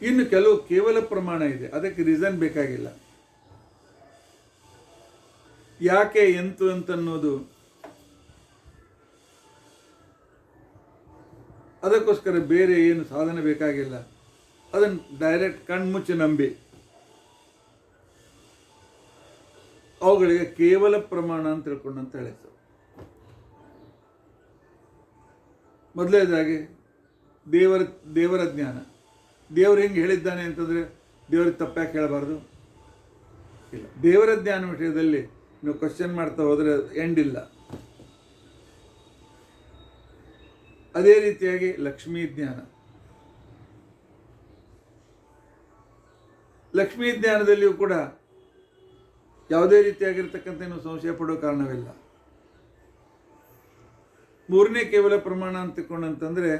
ಇನ್ನು ಕೆಲವು ಕೇವಲ ಪ್ರಮಾಣ ಇದೆ, ಅದಕ್ಕೆ ರೀಸನ್ ಬೇಕಾಗಿಲ್ಲ. ಯಾಕೆ ಎಂತು ಅಂತನ್ನೋದು ಅದಕ್ಕೋಸ್ಕರ ಬೇರೆ ಏನು ಸಾಧನೆ ಬೇಕಾಗಿಲ್ಲ. ಅದನ್ನು ಡೈರೆಕ್ಟ್ ಕಣ್ಮುಚ್ಚಿ ನಂಬಿ ಅವುಗಳಿಗೆ ಕೇವಲ ಪ್ರಮಾಣ ಅಂತ ತಿಳ್ಕೊಂಡು ಅಂತ ಹೇಳಿತು. ಮೊದಲನೇದಾಗಿ ದೇವರ ಜ್ಞಾನ. ದೇವರು ಹೆಂಗೆ ಹೇಳಿದ್ದಾನೆ ಅಂತಂದರೆ ದೇವರಿಗೆ ತಪ್ಪ್ಯಾಕೆ ಹೇಳಬಾರ್ದು? ಇಲ್ಲ. ದೇವರ ಜ್ಞಾನ ವಿಷಯದಲ್ಲಿ ನೀವು ಕ್ವಶನ್ ಮಾಡ್ತಾ ಹೋದರೆ ಎಂಡ್ ಇಲ್ಲ. ಅದೇ ರೀತಿಯಾಗಿ ಲಕ್ಷ್ಮೀ ಜ್ಞಾನ. ಲಕ್ಷ್ಮೀ ಜ್ಞಾನದಲ್ಲಿಯೂ ಕೂಡ ಯಾವುದೇ ರೀತಿಯಾಗಿರ್ತಕ್ಕಂಥ ನೀವು ಸಂಶಯ ಪಡೋ ಕಾರಣವಿಲ್ಲ. ಮೂರನೇ ಕೇವಲ ಪ್ರಮಾಣ ಅಂತ ತಿಳ್ಕೊಂಡಂತಂದರೆ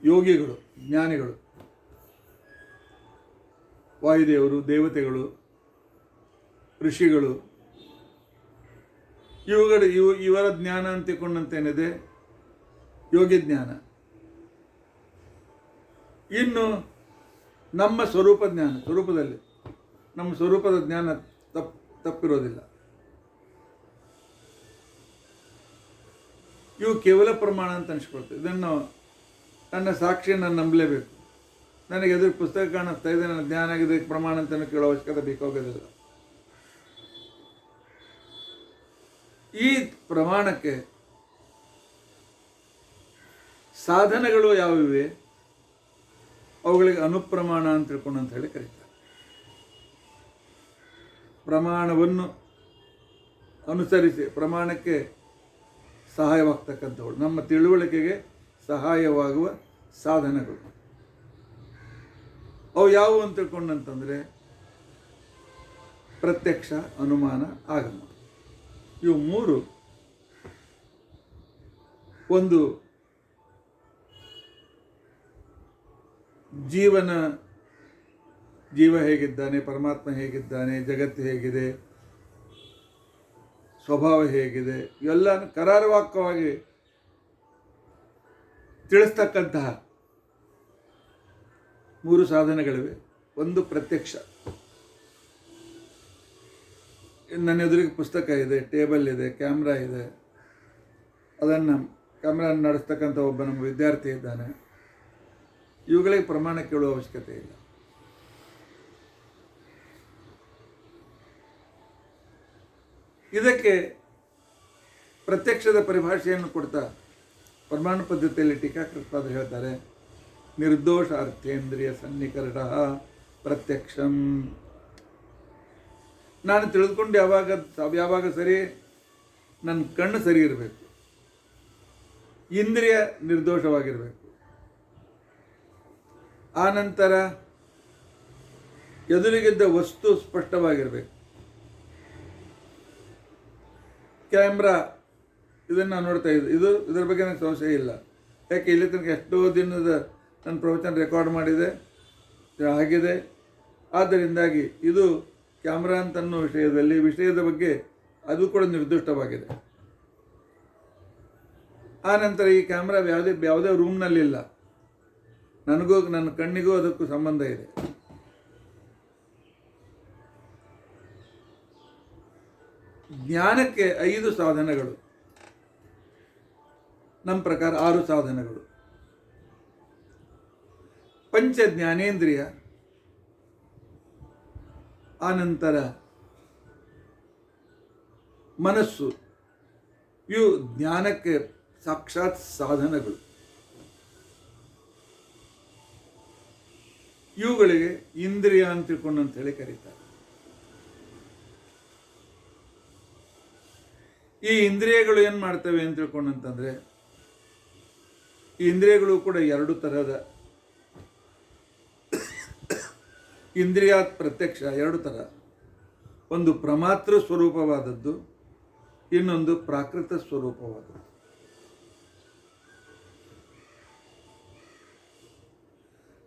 ಯೋಗಿಗಳು, ಜ್ಞಾನಿಗಳು, ವಾಯುದೇವರು, ದೇವತೆಗಳು, ಋಷಿಗಳು, ಇವರ ಜ್ಞಾನ ಅಂತ ತಿಳ್ಕೊಂಡಂತೇನಿದೆ ಯೋಗಿ ಜ್ಞಾನ. ಇನ್ನು ನಮ್ಮ ಸ್ವರೂಪ ಜ್ಞಾನ, ಸ್ವರೂಪದಲ್ಲಿ ನಮ್ಮ ಸ್ವರೂಪದ ಜ್ಞಾನ ತಪ್ಪಿರೋದಿಲ್ಲ. ಇವು ಕೇವಲ ಪ್ರಮಾಣ ಅಂತ ಅನಿಸ್ಕೊಳ್ತೇವೆ. ಇದನ್ನು ನನ್ನ ಸಾಕ್ಷಿಯನ್ನು ನಾನು ನಂಬಲೇಬೇಕು. ನನಗೆ ಎದುರು ಪುಸ್ತಕ ಕಾಣಿಸ್ತಾ ಇದೆ, ನನ್ನ ಜ್ಞಾನ ಆಗಿದೆ, ಪ್ರಮಾಣ ಅಂತ ಕೇಳೋ ಅವಶ್ಯಕತೆ ಬೇಕಾಗೋದಿಲ್ಲ. ಈ ಪ್ರಮಾಣಕ್ಕೆ ಸಾಧನಗಳು ಯಾವಿವೆ ಅವುಗಳಿಗೆ ಅನುಪ್ರಮಾಣ ಅಂತ ತಿಳ್ಕೊಂಡು ಅಂತ ಹೇಳಿ ಕರೀತಾರೆ. ಪ್ರಮಾಣವನ್ನು ಅನುಸರಿಸಿ ಪ್ರಮಾಣಕ್ಕೆ ಸಹಾಯವಾಗ್ತಕ್ಕಂಥವಳು, ನಮ್ಮ ತಿಳುವಳಿಕೆಗೆ ಸಹಾಯವಾಗುವ ಸಾಧನಗಳು ಅವು ಯಾವುವು ಅಂತ ತಿಳ್ಕೊಂಡಂತಂದರೆ ಪ್ರತ್ಯಕ್ಷ, ಅನುಮಾನ, ಆಗಮ. ಇವು ಮೂರು ಒಂದು ಜೀವ ಹೇಗಿದ್ದಾನೆ, ಪರಮಾತ್ಮ ಹೇಗಿದ್ದಾನೆ, ಜಗತ್ತು ಹೇಗಿದೆ, ಸ್ವಭಾವ ಹೇಗಿದೆ, ಇವೆಲ್ಲ ಕರಾರುವಾಕ್ಯವಾಗಿ ತಿಳಿಸ್ತಕ್ಕಂತಹ ಮೂರು ಸಾಧನೆಗಳಿವೆ. ಒಂದು ಪ್ರತ್ಯಕ್ಷ. ನನ್ನ ಎದುರಿಗೆ ಪುಸ್ತಕ ಇದೆ, ಟೇಬಲ್ ಇದೆ, ಕ್ಯಾಮ್ರಾ ಇದೆ. ಅದನ್ನು ಕ್ಯಾಮ್ರಾ ನಡೆಸ್ತಕ್ಕಂಥ ಒಬ್ಬ ನಮ್ಮ ವಿದ್ಯಾರ್ಥಿ ಇದ್ದಾನೆ. ಇವುಗಳಿಗೆ ಪ್ರಮಾಣ ಕೇಳುವ ಅವಶ್ಯಕತೆ ಇಲ್ಲ. ಇದಕ್ಕೆ ಪ್ರತ್ಯಕ್ಷದ ಪರಿಭಾಷೆಯನ್ನು ಕೊಡ್ತಾ ಪ್ರಮಾಣ ಪದ್ಧತಿಯಲ್ಲಿ ಟೀಕಾಕೃತ್ಪಾದರು ಹೇಳ್ತಾರೆ, ನಿರ್ದೋಷ ಅರ್ಥೇಂದ್ರಿಯ ಸನ್ನಿಕರಣ ಪ್ರತ್ಯಕ್ಷಂ. ನಾನು ತಿಳಿದುಕೊಂಡು ಯಾವಾಗ ಸರಿ, ನನ್ನ ಕಣ್ಣು ಸರಿ ಇರಬೇಕು, ಇಂದ್ರಿಯ ನಿರ್ದೋಷವಾಗಿರಬೇಕು. ಆ ನಂತರ ಎದುರಿಗಿದ್ದ ವಸ್ತು ಸ್ಪಷ್ಟವಾಗಿರಬೇಕು. ಕ್ಯಾಮ್ರಾ ಇದನ್ನು ನೋಡ್ತಾ ಇದರ ಬಗ್ಗೆ ನನಗೆ ಸಂಶಯ ಇಲ್ಲ. ಯಾಕೆ ಇಲ್ಲಿ ತನಕ ಎಷ್ಟೋ ದಿನದ ನನ್ನ ಪ್ರವಚನ ರೆಕಾರ್ಡ್ ಮಾಡಿದೆ, ಆಗಿದೆ. ಆದ್ದರಿಂದಾಗಿ ಇದು ಕ್ಯಾಮ್ರಾ ಅಂತನ್ನೋ ವಿಷಯದ ಬಗ್ಗೆ ಅದು ಕೂಡ ನಿರ್ದಿಷ್ಟವಾಗಿದೆ. ಆ ನಂತರ ಈ ಕ್ಯಾಮ್ರಾ ಯಾವುದೇ ರೂಮ್ನಲ್ಲಿಲ್ಲ. ನನಗೂ ನನ್ನ ಕಣ್ಣಿಗೂ ಅದಕ್ಕೂ ಸಂಬಂಧ ಇದೆ. ಜ್ಞಾನಕ್ಕೆ 5 ಸಾಧನಗಳು, ನಮ್ಮ ಪ್ರಕಾರ 6 ಸಾಧನಗಳು. ಪಂಚ ಜ್ಞಾನೇಂದ್ರಿಯ, ಆನಂತರ ಮನಸ್ಸು, ಇವು ಜ್ಞಾನಕ್ಕೆ ಸಾಕ್ಷಾತ್ ಸಾಧನಗಳು. ಇವುಗಳಿಗೆ ಇಂದ್ರಿಯ ಅಂತ ತಿಳ್ಕೊಂಡು ಅಂತ ಹೇಳಿ ಕರೀತಾರೆ. ಈ ಇಂದ್ರಿಯಗಳು ಏನು ಮಾಡ್ತವೆ ಅಂತ ತಿಳ್ಕೊಂಡಂತಂದರೆ, ಈ ಇಂದ್ರಿಯಗಳು ಕೂಡ 2 ತರಹದ. ಇಂದ್ರಿಯಾತ್ ಪ್ರತ್ಯಕ್ಷ 2 ಥರ. ಒಂದು ಪ್ರಮಾತೃ ಸ್ವರೂಪವಾದದ್ದು, ಇನ್ನೊಂದು ಪ್ರಾಕೃತ ಸ್ವರೂಪವಾದದ್ದು.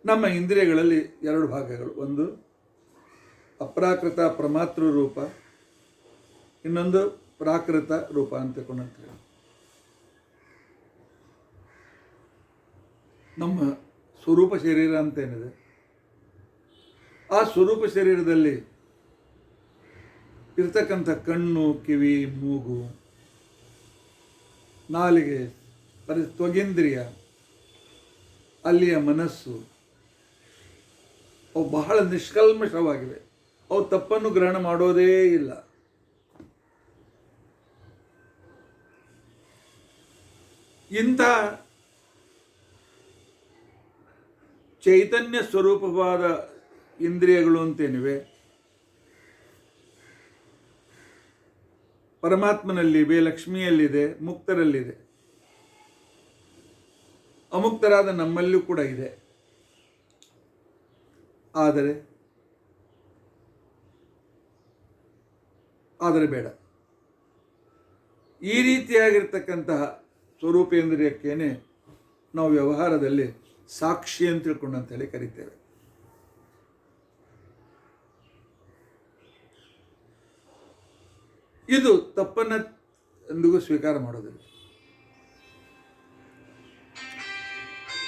ನಮ್ಮ ಇಂದ್ರಿಯಗಳಲ್ಲಿ 2 ಭಾಗಗಳು. ಒಂದು ಅಪ್ರಾಕೃತ ಪ್ರಮಾತೃ ರೂಪ, ಇನ್ನೊಂದು ಪ್ರಾಕೃತ ರೂಪ ಅಂತ ತಿಳ್ಕೊಂಡಂತೆ. ನಮ್ಮ ಸ್ವರೂಪ ಶರೀರ ಅಂತ ಏನಿದೆ ಆ ಸ್ವರೂಪ ಶರೀರದಲ್ಲಿ ಇರ್ತಕ್ಕಂಥ ಕಣ್ಣು, ಕಿವಿ, ಮೂಗು, ನಾಲಿಗೆ, ತ್ವಗೇಂದ್ರಿಯ, ಅಲ್ಲಿಯ ಮನಸ್ಸು, ಅವು ಬಹಳ ನಿಷ್ಕಲ್ಮಶವಾಗಿವೆ. ಅವು ತಪ್ಪನ್ನು ಗ್ರಹಣ ಮಾಡೋದೇ ಇಲ್ಲ. ಇಂಥ ಚೈತನ್ಯ ಸ್ವರೂಪವಾದ ಇಂದ್ರಿಯಗಳು ಅಂತೇನಿವೆ ಪರಮಾತ್ಮನಲ್ಲಿವೆ, ಲಕ್ಷ್ಮಿಯಲ್ಲಿದೆ, ಮುಕ್ತರಲ್ಲಿದೆ. ಅಮುಕ್ತರಾದ ನಮ್ಮಲ್ಲೂ ಕೂಡ ಇದೆ. ಆದರೆ ಬೇಡ. ಈ ರೀತಿಯಾಗಿರ್ತಕ್ಕಂತಹ ಸ್ವರೂಪೇಂದ್ರಿಯಕ್ಕೇನೆ ನಾವು ವ್ಯವಹಾರದಲ್ಲಿ ಸಾಕ್ಷಿ ಅಂತ ತಿಳ್ಕೊಂಡು ಅಂತೇಳಿ ಕರಿತೇವೆ. ಇದು ತಪ್ಪನ್ನು ಎಂದಿಗೂ ಸ್ವೀಕಾರ ಮಾಡೋದಿಲ್ಲ.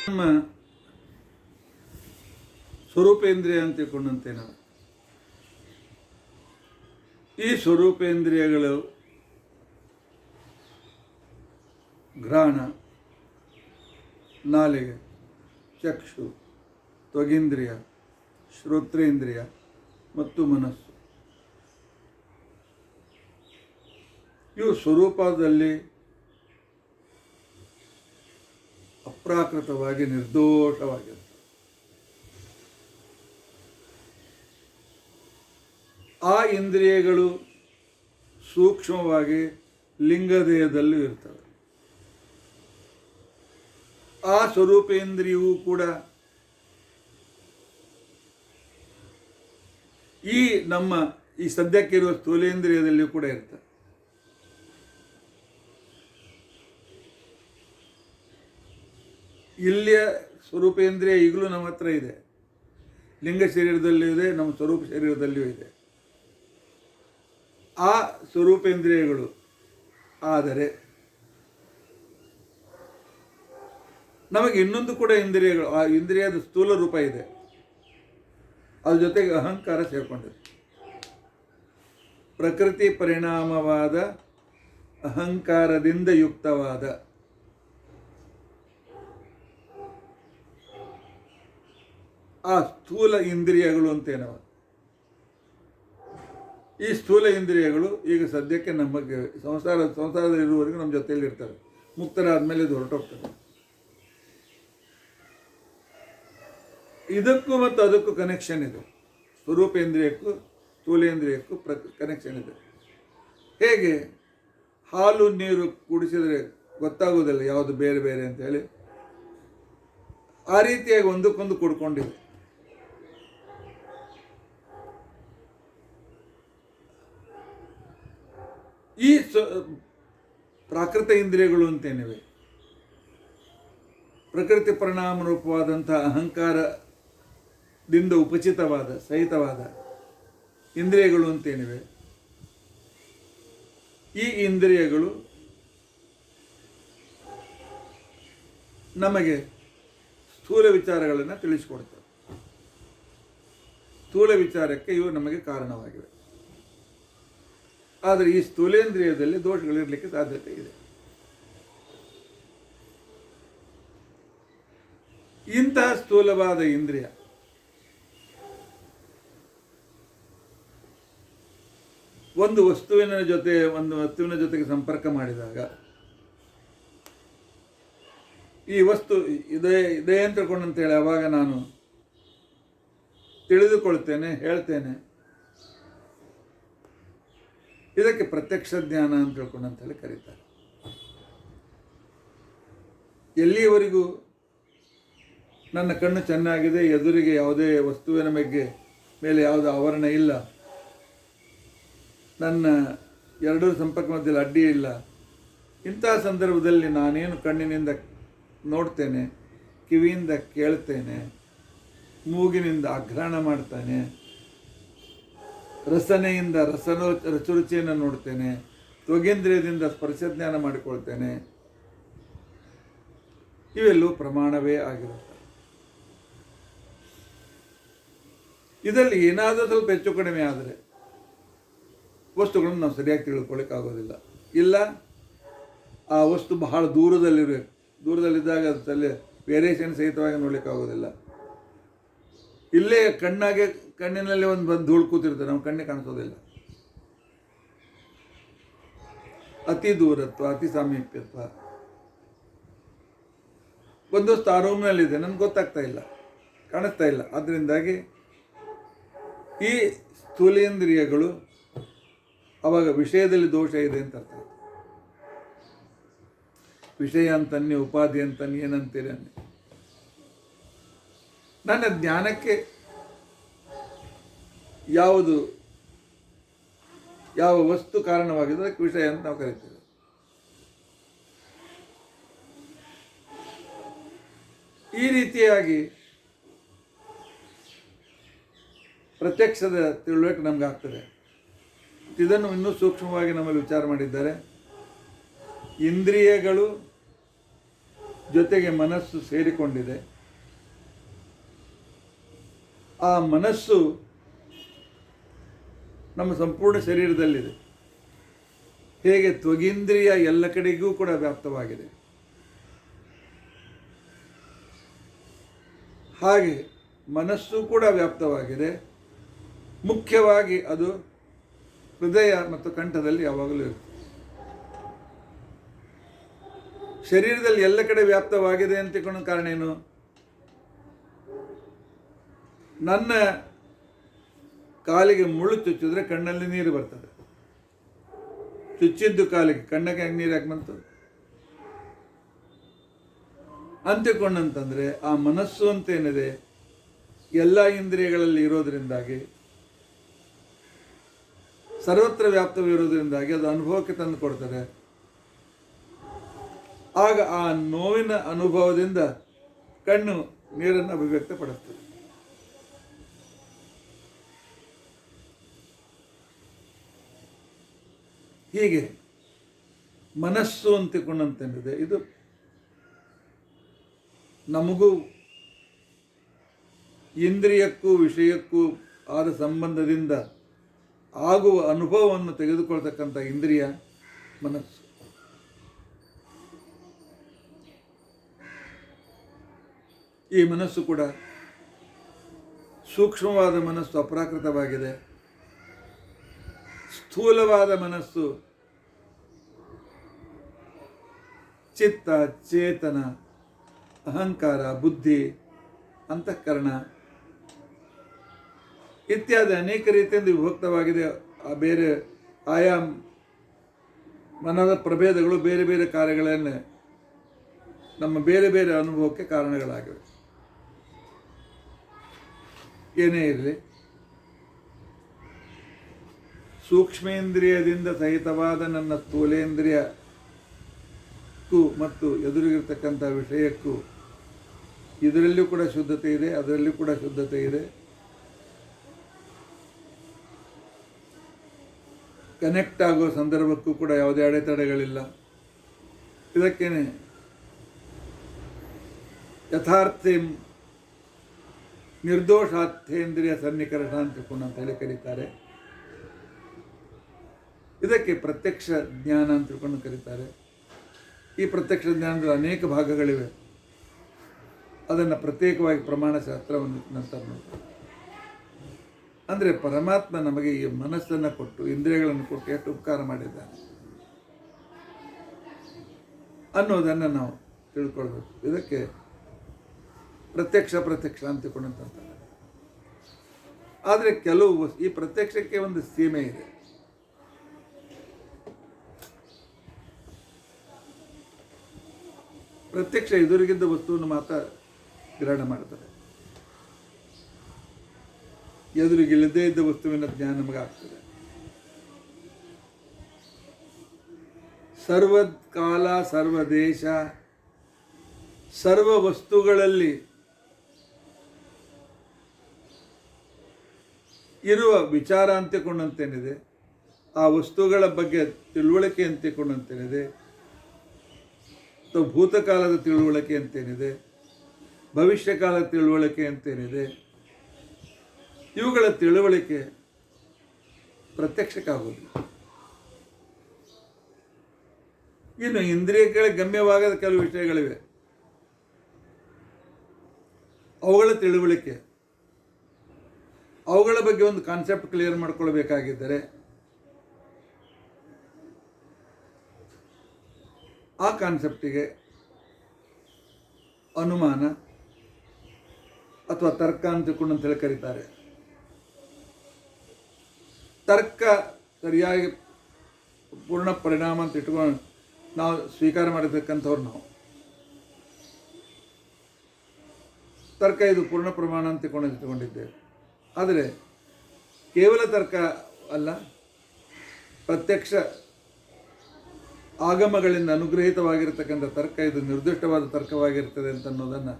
ನಮ್ಮ ಸ್ವರೂಪೇಂದ್ರಿಯ ಅಂತ ತಿಳ್ಕೊಂಡಂತೆ ನಾವು ಈ ಸ್ವರೂಪೇಂದ್ರಿಯಗಳು ಘ್ರಾಣ, ನಾಲಿಗೆ, ಚಕ್ಷು, ತ್ವಗೇಂದ್ರಿಯ, ಶ್ರೋತ್ರೇಂದ್ರಿಯ ಮತ್ತು ಮನಸ್ಸು ಇವು ಸ್ವರೂಪದಲ್ಲಿ ಅಪ್ರಾಕೃತವಾಗಿ ನಿರ್ದೋಷವಾಗಿರುತ್ತೆ. ಆ ಇಂದ್ರಿಯಗಳು ಸೂಕ್ಷ್ಮವಾಗಿ ಲಿಂಗದೇಹದಲ್ಲೂ ಇರ್ತವೆ. ಆ ಸ್ವರೂಪೇಂದ್ರಿಯವೂ ಕೂಡ ಈ ಸದ್ಯಕ್ಕಿರುವ ಸ್ಥೂಲೇಂದ್ರಿಯದಲ್ಲಿಯೂ ಕೂಡ ಇರ್ತವೆ. ಇಲ್ಲಿಯ ಸ್ವರೂಪೇಂದ್ರಿಯ ಈಗಲೂ ನಮ್ಮ ಹತ್ರ ಇದೆ. ಲಿಂಗ ಶರೀರದಲ್ಲಿಯೂ ಇದೆ, ನಮ್ಮ ಸ್ವರೂಪ ಶರೀರದಲ್ಲಿಯೂ ಇದೆ. ಆ ಸ್ವರೂಪೇಂದ್ರಿಯಗಳು ಆದರೆ ನಮಗೆ ಇನ್ನೊಂದು ಕೂಡ ಇಂದ್ರಿಯಗಳು, ಆ ಇಂದ್ರಿಯದ ಸ್ಥೂಲ ರೂಪ ಇದೆ, ಅದ್ರ ಜೊತೆಗೆ ಅಹಂಕಾರ ಸೇರಿಕೊಂಡಿದೆ. ಪ್ರಕೃತಿ ಪರಿಣಾಮವಾದ ಅಹಂಕಾರದಿಂದ ಯುಕ್ತವಾದ ಆ ಸ್ಥೂಲ ಇಂದ್ರಿಯಗಳು ಅಂತೇನವ. ಈ ಸ್ಥೂಲ ಇಂದ್ರಿಯಗಳು ಈಗ ಸದ್ಯಕ್ಕೆ ನಮಗೆ ಸಂಸಾರದಲ್ಲಿರುವವರೆಗೂ ನಮ್ಮ ಜೊತೆಯಲ್ಲಿ ಇರ್ತವೆ. ಮುಕ್ತರಾದ ಇದು ಹೊರಟೋಗ್ತದೆ. ಇದಕ್ಕೂ ಮತ್ತು ಅದಕ್ಕೂ ಕನೆಕ್ಷನ್ ಇದೆ. ಸ್ವರೂಪೇಂದ್ರಿಯಕ್ಕೂ ಸ್ಥೂಲೇಂದ್ರಿಯಕ್ಕೂ ಕನೆಕ್ಷನ್ ಇದೆ. ಹೇಗೆ ಹಾಲು ನೀರು ಕುಡಿಸಿದರೆ ಗೊತ್ತಾಗೋದಿಲ್ಲ ಯಾವುದು ಬೇರೆ ಬೇರೆ ಅಂತೇಳಿ, ಆ ರೀತಿಯಾಗಿ ಒಂದಕ್ಕೊಂದು ಕುಡ್ಕೊಂಡಿದೆ. ಈ ಪ್ರಾಕೃತ ಇಂದ್ರಿಯಗಳು ಅಂತೇನಿವೆ, ಪ್ರಕೃತಿ ಪರಿಣಾಮ ರೂಪವಾದಂತಹ ಅಹಂಕಾರದಿಂದ ಉಪಚಿತವಾದ ಸಹಿತವಾದ ಇಂದ್ರಿಯಗಳು ಅಂತೇನಿವೆ, ಈ ಇಂದ್ರಿಯಗಳು ನಮಗೆ ಸ್ಥೂಲ ವಿಚಾರಗಳನ್ನು ತಿಳಿಸಿಕೊಡ್ತವೆ. ಸ್ಥೂಲ ವಿಚಾರಕ್ಕೆ ಇವು ನಮಗೆ ಕಾರಣವಾಗಿವೆ. ಆದರೆ ಈ ಸ್ಥೂಲೇಂದ್ರಿಯದಲ್ಲಿ ದೋಷಗಳಿರಲಿಕ್ಕೆ ಸಾಧ್ಯತೆ ಇದೆ. ಇಂತಹ ಸ್ಥೂಲವಾದ ಇಂದ್ರಿಯ ಒಂದು ವಸ್ತುವಿನ ಜೊತೆಗೆ ಸಂಪರ್ಕ ಮಾಡಿದಾಗ ಈ ವಸ್ತು ಇದೇ ಅಂತ ತಿಳ್ಕೊಂಡಂತೇಳಿ ಆವಾಗ ನಾನು ತಿಳಿದುಕೊಳ್ತೇನೆ, ಹೇಳ್ತೇನೆ. ಇದಕ್ಕೆ ಪ್ರತ್ಯಕ್ಷ ಜ್ಞಾನ ಅಂತ ತಿಳ್ಕೊಂಡಂತೇಳಿ ಕರೀತಾರೆ. ಎಲ್ಲಿಯವರೆಗೂ ನನ್ನ ಕಣ್ಣು ಚೆನ್ನಾಗಿದೆ, ಎದುರಿಗೆ ಯಾವುದೇ ವಸ್ತುವಿನ ಮೇಲೆ ಯಾವುದೇ ಆವರಣ ಇಲ್ಲ, ನನ್ನ ಎರಡೂ ಸಂಪರ್ಕ ಮಧ್ಯದಲ್ಲಿ ಅಡ್ಡಿ ಇಲ್ಲ, ಇಂತಹ ಸಂದರ್ಭದಲ್ಲಿ ನಾನೇನು ಕಣ್ಣಿನಿಂದ ನೋಡ್ತೇನೆ, ಕಿವಿಯಿಂದ ಕೇಳ್ತೇನೆ, ಮೂಗಿನಿಂದ ಆಘ್ರಾಣ ಮಾಡ್ತೇನೆ, ರಸನೆಯಿಂದ ರಸರುಚಿಯನ್ನು ನೋಡ್ತೇನೆ, ತ್ವಗೇಂದ್ರಿಯದಿಂದ ಸ್ಪರ್ಶಜ್ಞಾನ ಮಾಡಿಕೊಳ್ತೇನೆ, ಇವೆಲ್ಲವೂ ಪ್ರಮಾಣವೇ ಆಗಿರುತ್ತೆ. ಇದರಲ್ಲಿ ಏನಾದರೂ ಸ್ವಲ್ಪ ಹೆಚ್ಚು ಕಡಿಮೆ ಆದರೆ ವಸ್ತುಗಳನ್ನು ನಾವು ಸರಿಯಾಗಿ ತಿಳ್ಕೊಳ್ಳಿಕ್ಕಾಗೋದಿಲ್ಲ. ಇಲ್ಲ ಆ ವಸ್ತು ಬಹಳ ದೂರದಲ್ಲಿದ್ದಾಗ ಅದರಲ್ಲಿ ವೇರಿಯೇಷನ್ ಸಹಿತವಾಗಿ ನೋಡಲಿಕ್ಕಾಗೋದಿಲ್ಲ. ಇಲ್ಲೇ ಕಣ್ಣಿನಲ್ಲಿ ಒಂದು ಬಂದು ಧೂಳು ಕೂತಿರ್ತದೆ, ನಾವು ಕಣ್ಣಿಗೆ ಕಾಣಿಸೋದಿಲ್ಲ. ಅತಿ ದೂರತ್ವ, ಅತಿ ಸಾಮೀಪ್ಯತ್ವ. ಒಂದು ವಸ್ತು ಆ ರೂಮ್ನಲ್ಲಿದೆ, ನನಗೆ ಗೊತ್ತಾಗ್ತಾ ಇಲ್ಲ, ಕಾಣಿಸ್ತಾ ಇಲ್ಲ. ಅದರಿಂದಾಗಿ ಈ ಸ್ಥೂಲೇಂದ್ರಿಯಗಳು ಅವಾಗ ವಿಷಯದಲ್ಲಿ ದೋಷ ಇದೆ ಅಂತ ಅರ್ಥ. ವಿಷಯ ಅಂತನ್ನಿ, ಉಪಾಧಿ ಅಂತನ್ನಿ, ಏನಂತೀರಿ ಅನ್ನಿ. ನನ್ನ ಜ್ಞಾನಕ್ಕೆ ಯಾವ ವಸ್ತು ಕಾರಣವಾಗಿದೆ ಅದಕ್ಕೆ ವಿಷಯ ಅಂತ ನಾವು ಕರಿತೇವೆ. ಈ ರೀತಿಯಾಗಿ ಪ್ರತ್ಯಕ್ಷದ ತಿಳುವಳಿಕೆ ನಮ್ಗೆ ಆಗ್ತದೆ. ಇದನ್ನು ಇನ್ನೂ ಸೂಕ್ಷ್ಮವಾಗಿ ನಮ್ಮಲ್ಲಿ ವಿಚಾರ ಮಾಡಿದ್ದಾರೆ. ಇಂದ್ರಿಯಗಳು ಜೊತೆಗೆ ಮನಸ್ಸು ಸೇರಿಕೊಂಡಿದೆ. ಆ ಮನಸ್ಸು ನಮ್ಮ ಸಂಪೂರ್ಣ ಶರೀರದಲ್ಲಿದೆ. ಹೇಗೆ ತ್ವಗೀಂದ್ರಿಯ ಎಲ್ಲ ಕಡೆಗೂ ಕೂಡ ವ್ಯಾಪ್ತವಾಗಿದೆ, ಹಾಗೆ ಮನಸ್ಸು ಕೂಡ ವ್ಯಾಪ್ತವಾಗಿದೆ. ಮುಖ್ಯವಾಗಿ ಅದು ಹೃದಯ ಮತ್ತು ಕಂಠದಲ್ಲಿ ಯಾವಾಗಲೂ ಇರುತ್ತೆ. ಶರೀರದಲ್ಲಿ ಎಲ್ಲ ಕಡೆ ವ್ಯಾಪ್ತವಾಗಿದೆ ಅಂತ ತಿಳ್ಕೊಳ್ಳೋ ಕಾರಣ ಏನು? ನನ್ನ ಕಾಲಿಗೆ ಮುಳ್ಳು ಚುಚ್ಚಿದ್ರೆ ಕಣ್ಣಲ್ಲಿ ನೀರು ಬರ್ತದೆ. ಚುಚ್ಚಿದ್ದು ಕಾಲಿಗೆ, ಕಣ್ಣಕ್ಕೆ ಹೆಂಗೆ ನೀರು ಯಾಕೆ ಬಂತು ಅಂತಿಕೊಂಡಂತಂದರೆ ಆ ಮನಸ್ಸು ಅಂತೇನಿದೆ ಎಲ್ಲ ಇಂದ್ರಿಯಗಳಲ್ಲಿ ಇರೋದರಿಂದಾಗಿ, ಸರ್ವತ್ರ ವ್ಯಾಪ್ತವಿರೋದ್ರಿಂದಾಗಿ ಅದು ಅನುಭವಕ್ಕೆ ತಂದು ಕೊಡ್ತಾರೆ. ಆಗ ಆ ನೋವಿನ ಅನುಭವದಿಂದ ಕಣ್ಣು ನೀರನ್ನು ಅಭಿವ್ಯಕ್ತಪಡಿಸ್ತದೆ. ಹೀಗೆ ಮನಸ್ಸು ಅಂತಿಕೊಂಡಂತೇನಿದೆ ಇದು ನಮಗೂ ಇಂದ್ರಿಯಕ್ಕೂ ವಿಷಯಕ್ಕೂ ಆದ ಸಂಬಂಧದಿಂದ ಆಗುವ ಅನುಭವವನ್ನು ತೆಗೆದುಕೊಳ್ತಕ್ಕಂಥ ಇಂದ್ರಿಯ ಮನಸ್ಸು. ಈ ಮನಸ್ಸು ಕೂಡ ಸೂಕ್ಷ್ಮವಾದ ಮನಸ್ಸು ಅಪ್ರಾಕೃತವಾಗಿದೆ. ಸ್ಥೂಲವಾದ ಮನಸ್ಸು ಚಿತ್ತ, ಚೇತನ, ಅಹಂಕಾರ, ಬುದ್ಧಿ, ಅಂತಃಕರಣ ಇತ್ಯಾದಿ ಅನೇಕ ರೀತಿಯಿಂದ ವಿಭಕ್ತವಾಗಿದೆ. ಬೇರೆ ಆಯಾ ಮನದ ಪ್ರಭೇದಗಳು ಬೇರೆ ಬೇರೆ ಕಾರ್ಯಗಳನ್ನು ನಮ್ಮ ಬೇರೆ ಬೇರೆ ಅನುಭವಕ್ಕೆ ಕಾರಣಗಳಾಗಿವೆ. ಏನೇ ಇರಲಿ, ಸೂಕ್ಷ್ಮೇಂದ್ರಿಯದಿಂದ ಸಹಿತವಾದ ನನ್ನ ಸ್ಥೂಲೇಂದ್ರಿಯಕ್ಕೂ ಮತ್ತು ಎದುರಿಗಿರ್ತಕ್ಕಂಥ ವಿಷಯಕ್ಕೂ ಇದರಲ್ಲೂ ಕೂಡ ಶುದ್ಧತೆ ಇದೆ, ಅದರಲ್ಲೂ ಕೂಡ ಶುದ್ಧತೆ ಇದೆ. ಕನೆಕ್ಟ್ ಆಗೋ ಸಂದರ್ಭಕ್ಕೂ ಕೂಡ ಯಾವುದೇ ಅಡೆತಡೆಗಳಿಲ್ಲ. ಇದಕ್ಕೇನೆ ಯಥಾರ್ಥಿ ನಿರ್ದೋಷಾರ್ಥೇಂದ್ರಿಯ ಸನ್ನಿಕರ್ಷ ಅಂತ ಹೇಳಿ ಕರೀತಾರೆ. ಇದಕ್ಕೆ ಪ್ರತ್ಯಕ್ಷ ಜ್ಞಾನ ಅಂತ ತಿಳ್ಕೊಂಡು ಕರೀತಾರೆ. ಈ ಪ್ರತ್ಯಕ್ಷ ಜ್ಞಾನದ ಅನೇಕ ಭಾಗಗಳಿವೆ. ಅದನ್ನು ಪ್ರತ್ಯೇಕವಾಗಿ ಪ್ರಮಾಣಶಾಸ್ತ್ರವನ್ನು ನಂತರ ನೋಡ್ತಾರೆ. ಅಂದರೆ ಪರಮಾತ್ಮ ನಮಗೆ ಈ ಮನಸ್ಸನ್ನು ಕೊಟ್ಟು ಇಂದ್ರಿಯಗಳನ್ನು ಕೊಟ್ಟು ಎಷ್ಟು ಉಪಕಾರ ಮಾಡಿದ್ದಾನೆ ಅನ್ನೋದನ್ನು ನಾವು ತಿಳ್ಕೊಳ್ಬೇಕು. ಇದಕ್ಕೆ ಪ್ರತ್ಯಕ್ಷ ಅಂತ ತಿಳ್ಕೊಂಡಂತಾರೆ. ಆದರೆ ಕೆಲವು ಈ ಪ್ರತ್ಯಕ್ಷಕ್ಕೆ ಒಂದು ಸೀಮೆ ಇದೆ. ಪ್ರತ್ಯಕ್ಷ ಎದುರಿಗಿದ್ದ ವಸ್ತುವನ್ನು ಮಾತ್ರ ಗ್ರಹಣ ಮಾಡ್ತಾರೆ. ಎದುರಿಗಿಲ್ಲದೇ ಇದ್ದ ವಸ್ತುವಿನ ಜ್ಞಾನ ನಮಗಾಗ್ತದೆ. ಸರ್ವಕಾಲ, ಸರ್ವದೇಶ, ಸರ್ವ ವಸ್ತುಗಳಲ್ಲಿ ಇರುವ ವಿಚಾರ ಅಂತಿಕೊಂಡಂತೇನಿದೆ, ಆ ವಸ್ತುಗಳ ಬಗ್ಗೆ ತಿಳುವಳಿಕೆ ಅಂತಿಕೊಂಡಂತೇನಿದೆ, ಅಥವಾ ಭೂತಕಾಲದ ತಿಳುವಳಿಕೆ ಅಂತೇನಿದೆ, ಭವಿಷ್ಯ ಕಾಲದ ತಿಳುವಳಿಕೆ ಅಂತೇನಿದೆ, ಇವುಗಳ ತಿಳುವಳಿಕೆ ಪ್ರತ್ಯಕ್ಷಕ್ಕಾಗೋದಿಲ್ಲ. ಇನ್ನು ಇಂದ್ರಿಯಗಳಿಗೆ ಗಮ್ಯವಾಗದ ಕೆಲವು ವಿಷಯಗಳಿವೆ, ಅವುಗಳ ತಿಳುವಳಿಕೆ, ಅವುಗಳ ಬಗ್ಗೆ ಒಂದು ಕಾನ್ಸೆಪ್ಟ್ ಕ್ಲಿಯರ್ ಮಾಡ್ಕೊಳ್ಬೇಕಾಗಿದ್ದರೆ ಆ ಕಾನ್ಸೆಪ್ಟಿಗೆ ಅನುಮಾನ ಅಥವಾ ತರ್ಕ ಅಂತ ತಿಳ್ಕೊಂಡಂತೇಳಿ ಕರೀತಾರೆ. ತರ್ಕ ಸರಿಯಾಗಿ ಪೂರ್ಣ ಪರಿಣಾಮ ಅಂತ ಇಟ್ಕೊಂಡು ನಾವು ಸ್ವೀಕಾರ ಮಾಡಿರ್ತಕ್ಕಂಥವ್ರು ನಾವು. ತರ್ಕ ಇದು ಪೂರ್ಣ ಪ್ರಮಾಣ ಅಂತ ಇಟ್ಕೊಂಡಿದ್ದೇವೆ. ಆದರೆ ಕೇವಲ ತರ್ಕ ಅಲ್ಲ, ಪ್ರತ್ಯಕ್ಷ ಆಗಮಗಳಿಂದ ಅನುಗ್ರಹಿತವಾಗಿರ್ತಕ್ಕಂಥ ತರ್ಕ ಇದು ನಿರ್ದಿಷ್ಟವಾದ ತರ್ಕವಾಗಿರ್ತದೆ ಅಂತ ಅನ್ನೋದನ್ನು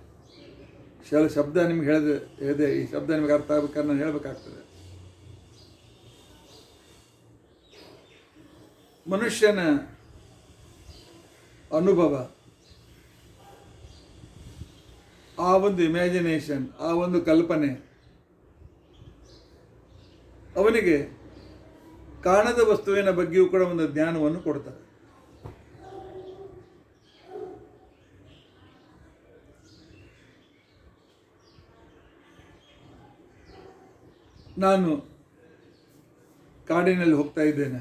ಶಬ್ದ ನಿಮ್ಗೆ ಹೇಳಿದೆ. ಈ ಶಬ್ದ ನಿಮಗೆ ಅರ್ಥ ಆಗ್ಬೇಕಾದ್ರೆ ನಾನು ಹೇಳಬೇಕಾಗ್ತದೆ. ಮನುಷ್ಯನ ಅನುಭವ, ಆ ಒಂದು ಇಮ್ಯಾಜಿನೇಷನ್, ಆ ಒಂದು ಕಲ್ಪನೆ ಅವನಿಗೆ ಕಾಣದ ವಸ್ತುವಿನ ಬಗ್ಗೆಯೂ ಕೂಡ ಒಂದು ಜ್ಞಾನವನ್ನು ಕೊಡ್ತಾರೆ. ನಾನು ಕಾಡಿನಲ್ಲಿ ಹೋಗ್ತಾ ಇದ್ದೇನೆ,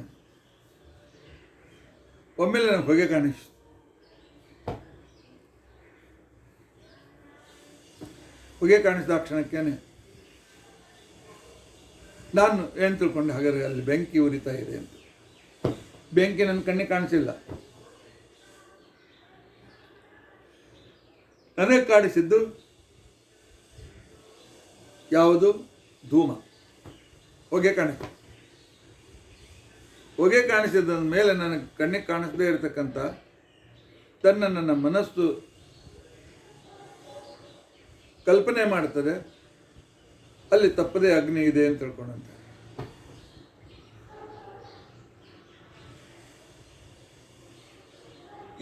ಒಮ್ಮೆಲೆ ನನಗೆ ಹೊಗೆ ಕಾಣಿಸ್ತು. ಹೊಗೆ ಕಾಣಿಸಿದ ಕ್ಷಣಕ್ಕೇನೆ ನಾನು ಏನು ತಿಳ್ಕೊಂಡೆ, ಹಾಗಾದ್ರೆ ಅಲ್ಲಿ ಬೆಂಕಿ ಉರಿತಾ ಇದೆ ಅಂತ. ಬೆಂಕಿ ನನ್ನ ಕಣ್ಣಿಗೆ ಕಾಣಿಸಿಲ್ಲ, ನನಗೆ ಕಾಣಿಸಿದ್ದು ಯಾವುದು? ಧೂಮ, ಹೊಗೆ ಕಾಣಿಸ್ತು. ಹೊಗೆ ಕಾಣಿಸಿದ ಮೇಲೆ ನನಗೆ ಕಣ್ಣಿಗೆ ಕಾಣಿಸದೇ ಇರತಕ್ಕಂಥ ನನ್ನ ಮನಸ್ಸು ಕಲ್ಪನೆ ಮಾಡ್ತದೆ, ಅಲ್ಲಿ ತಪ್ಪದೇ ಅಗ್ನಿ ಇದೆ ಅಂತ ತಿಳ್ಕೊಂಡಂತೆ.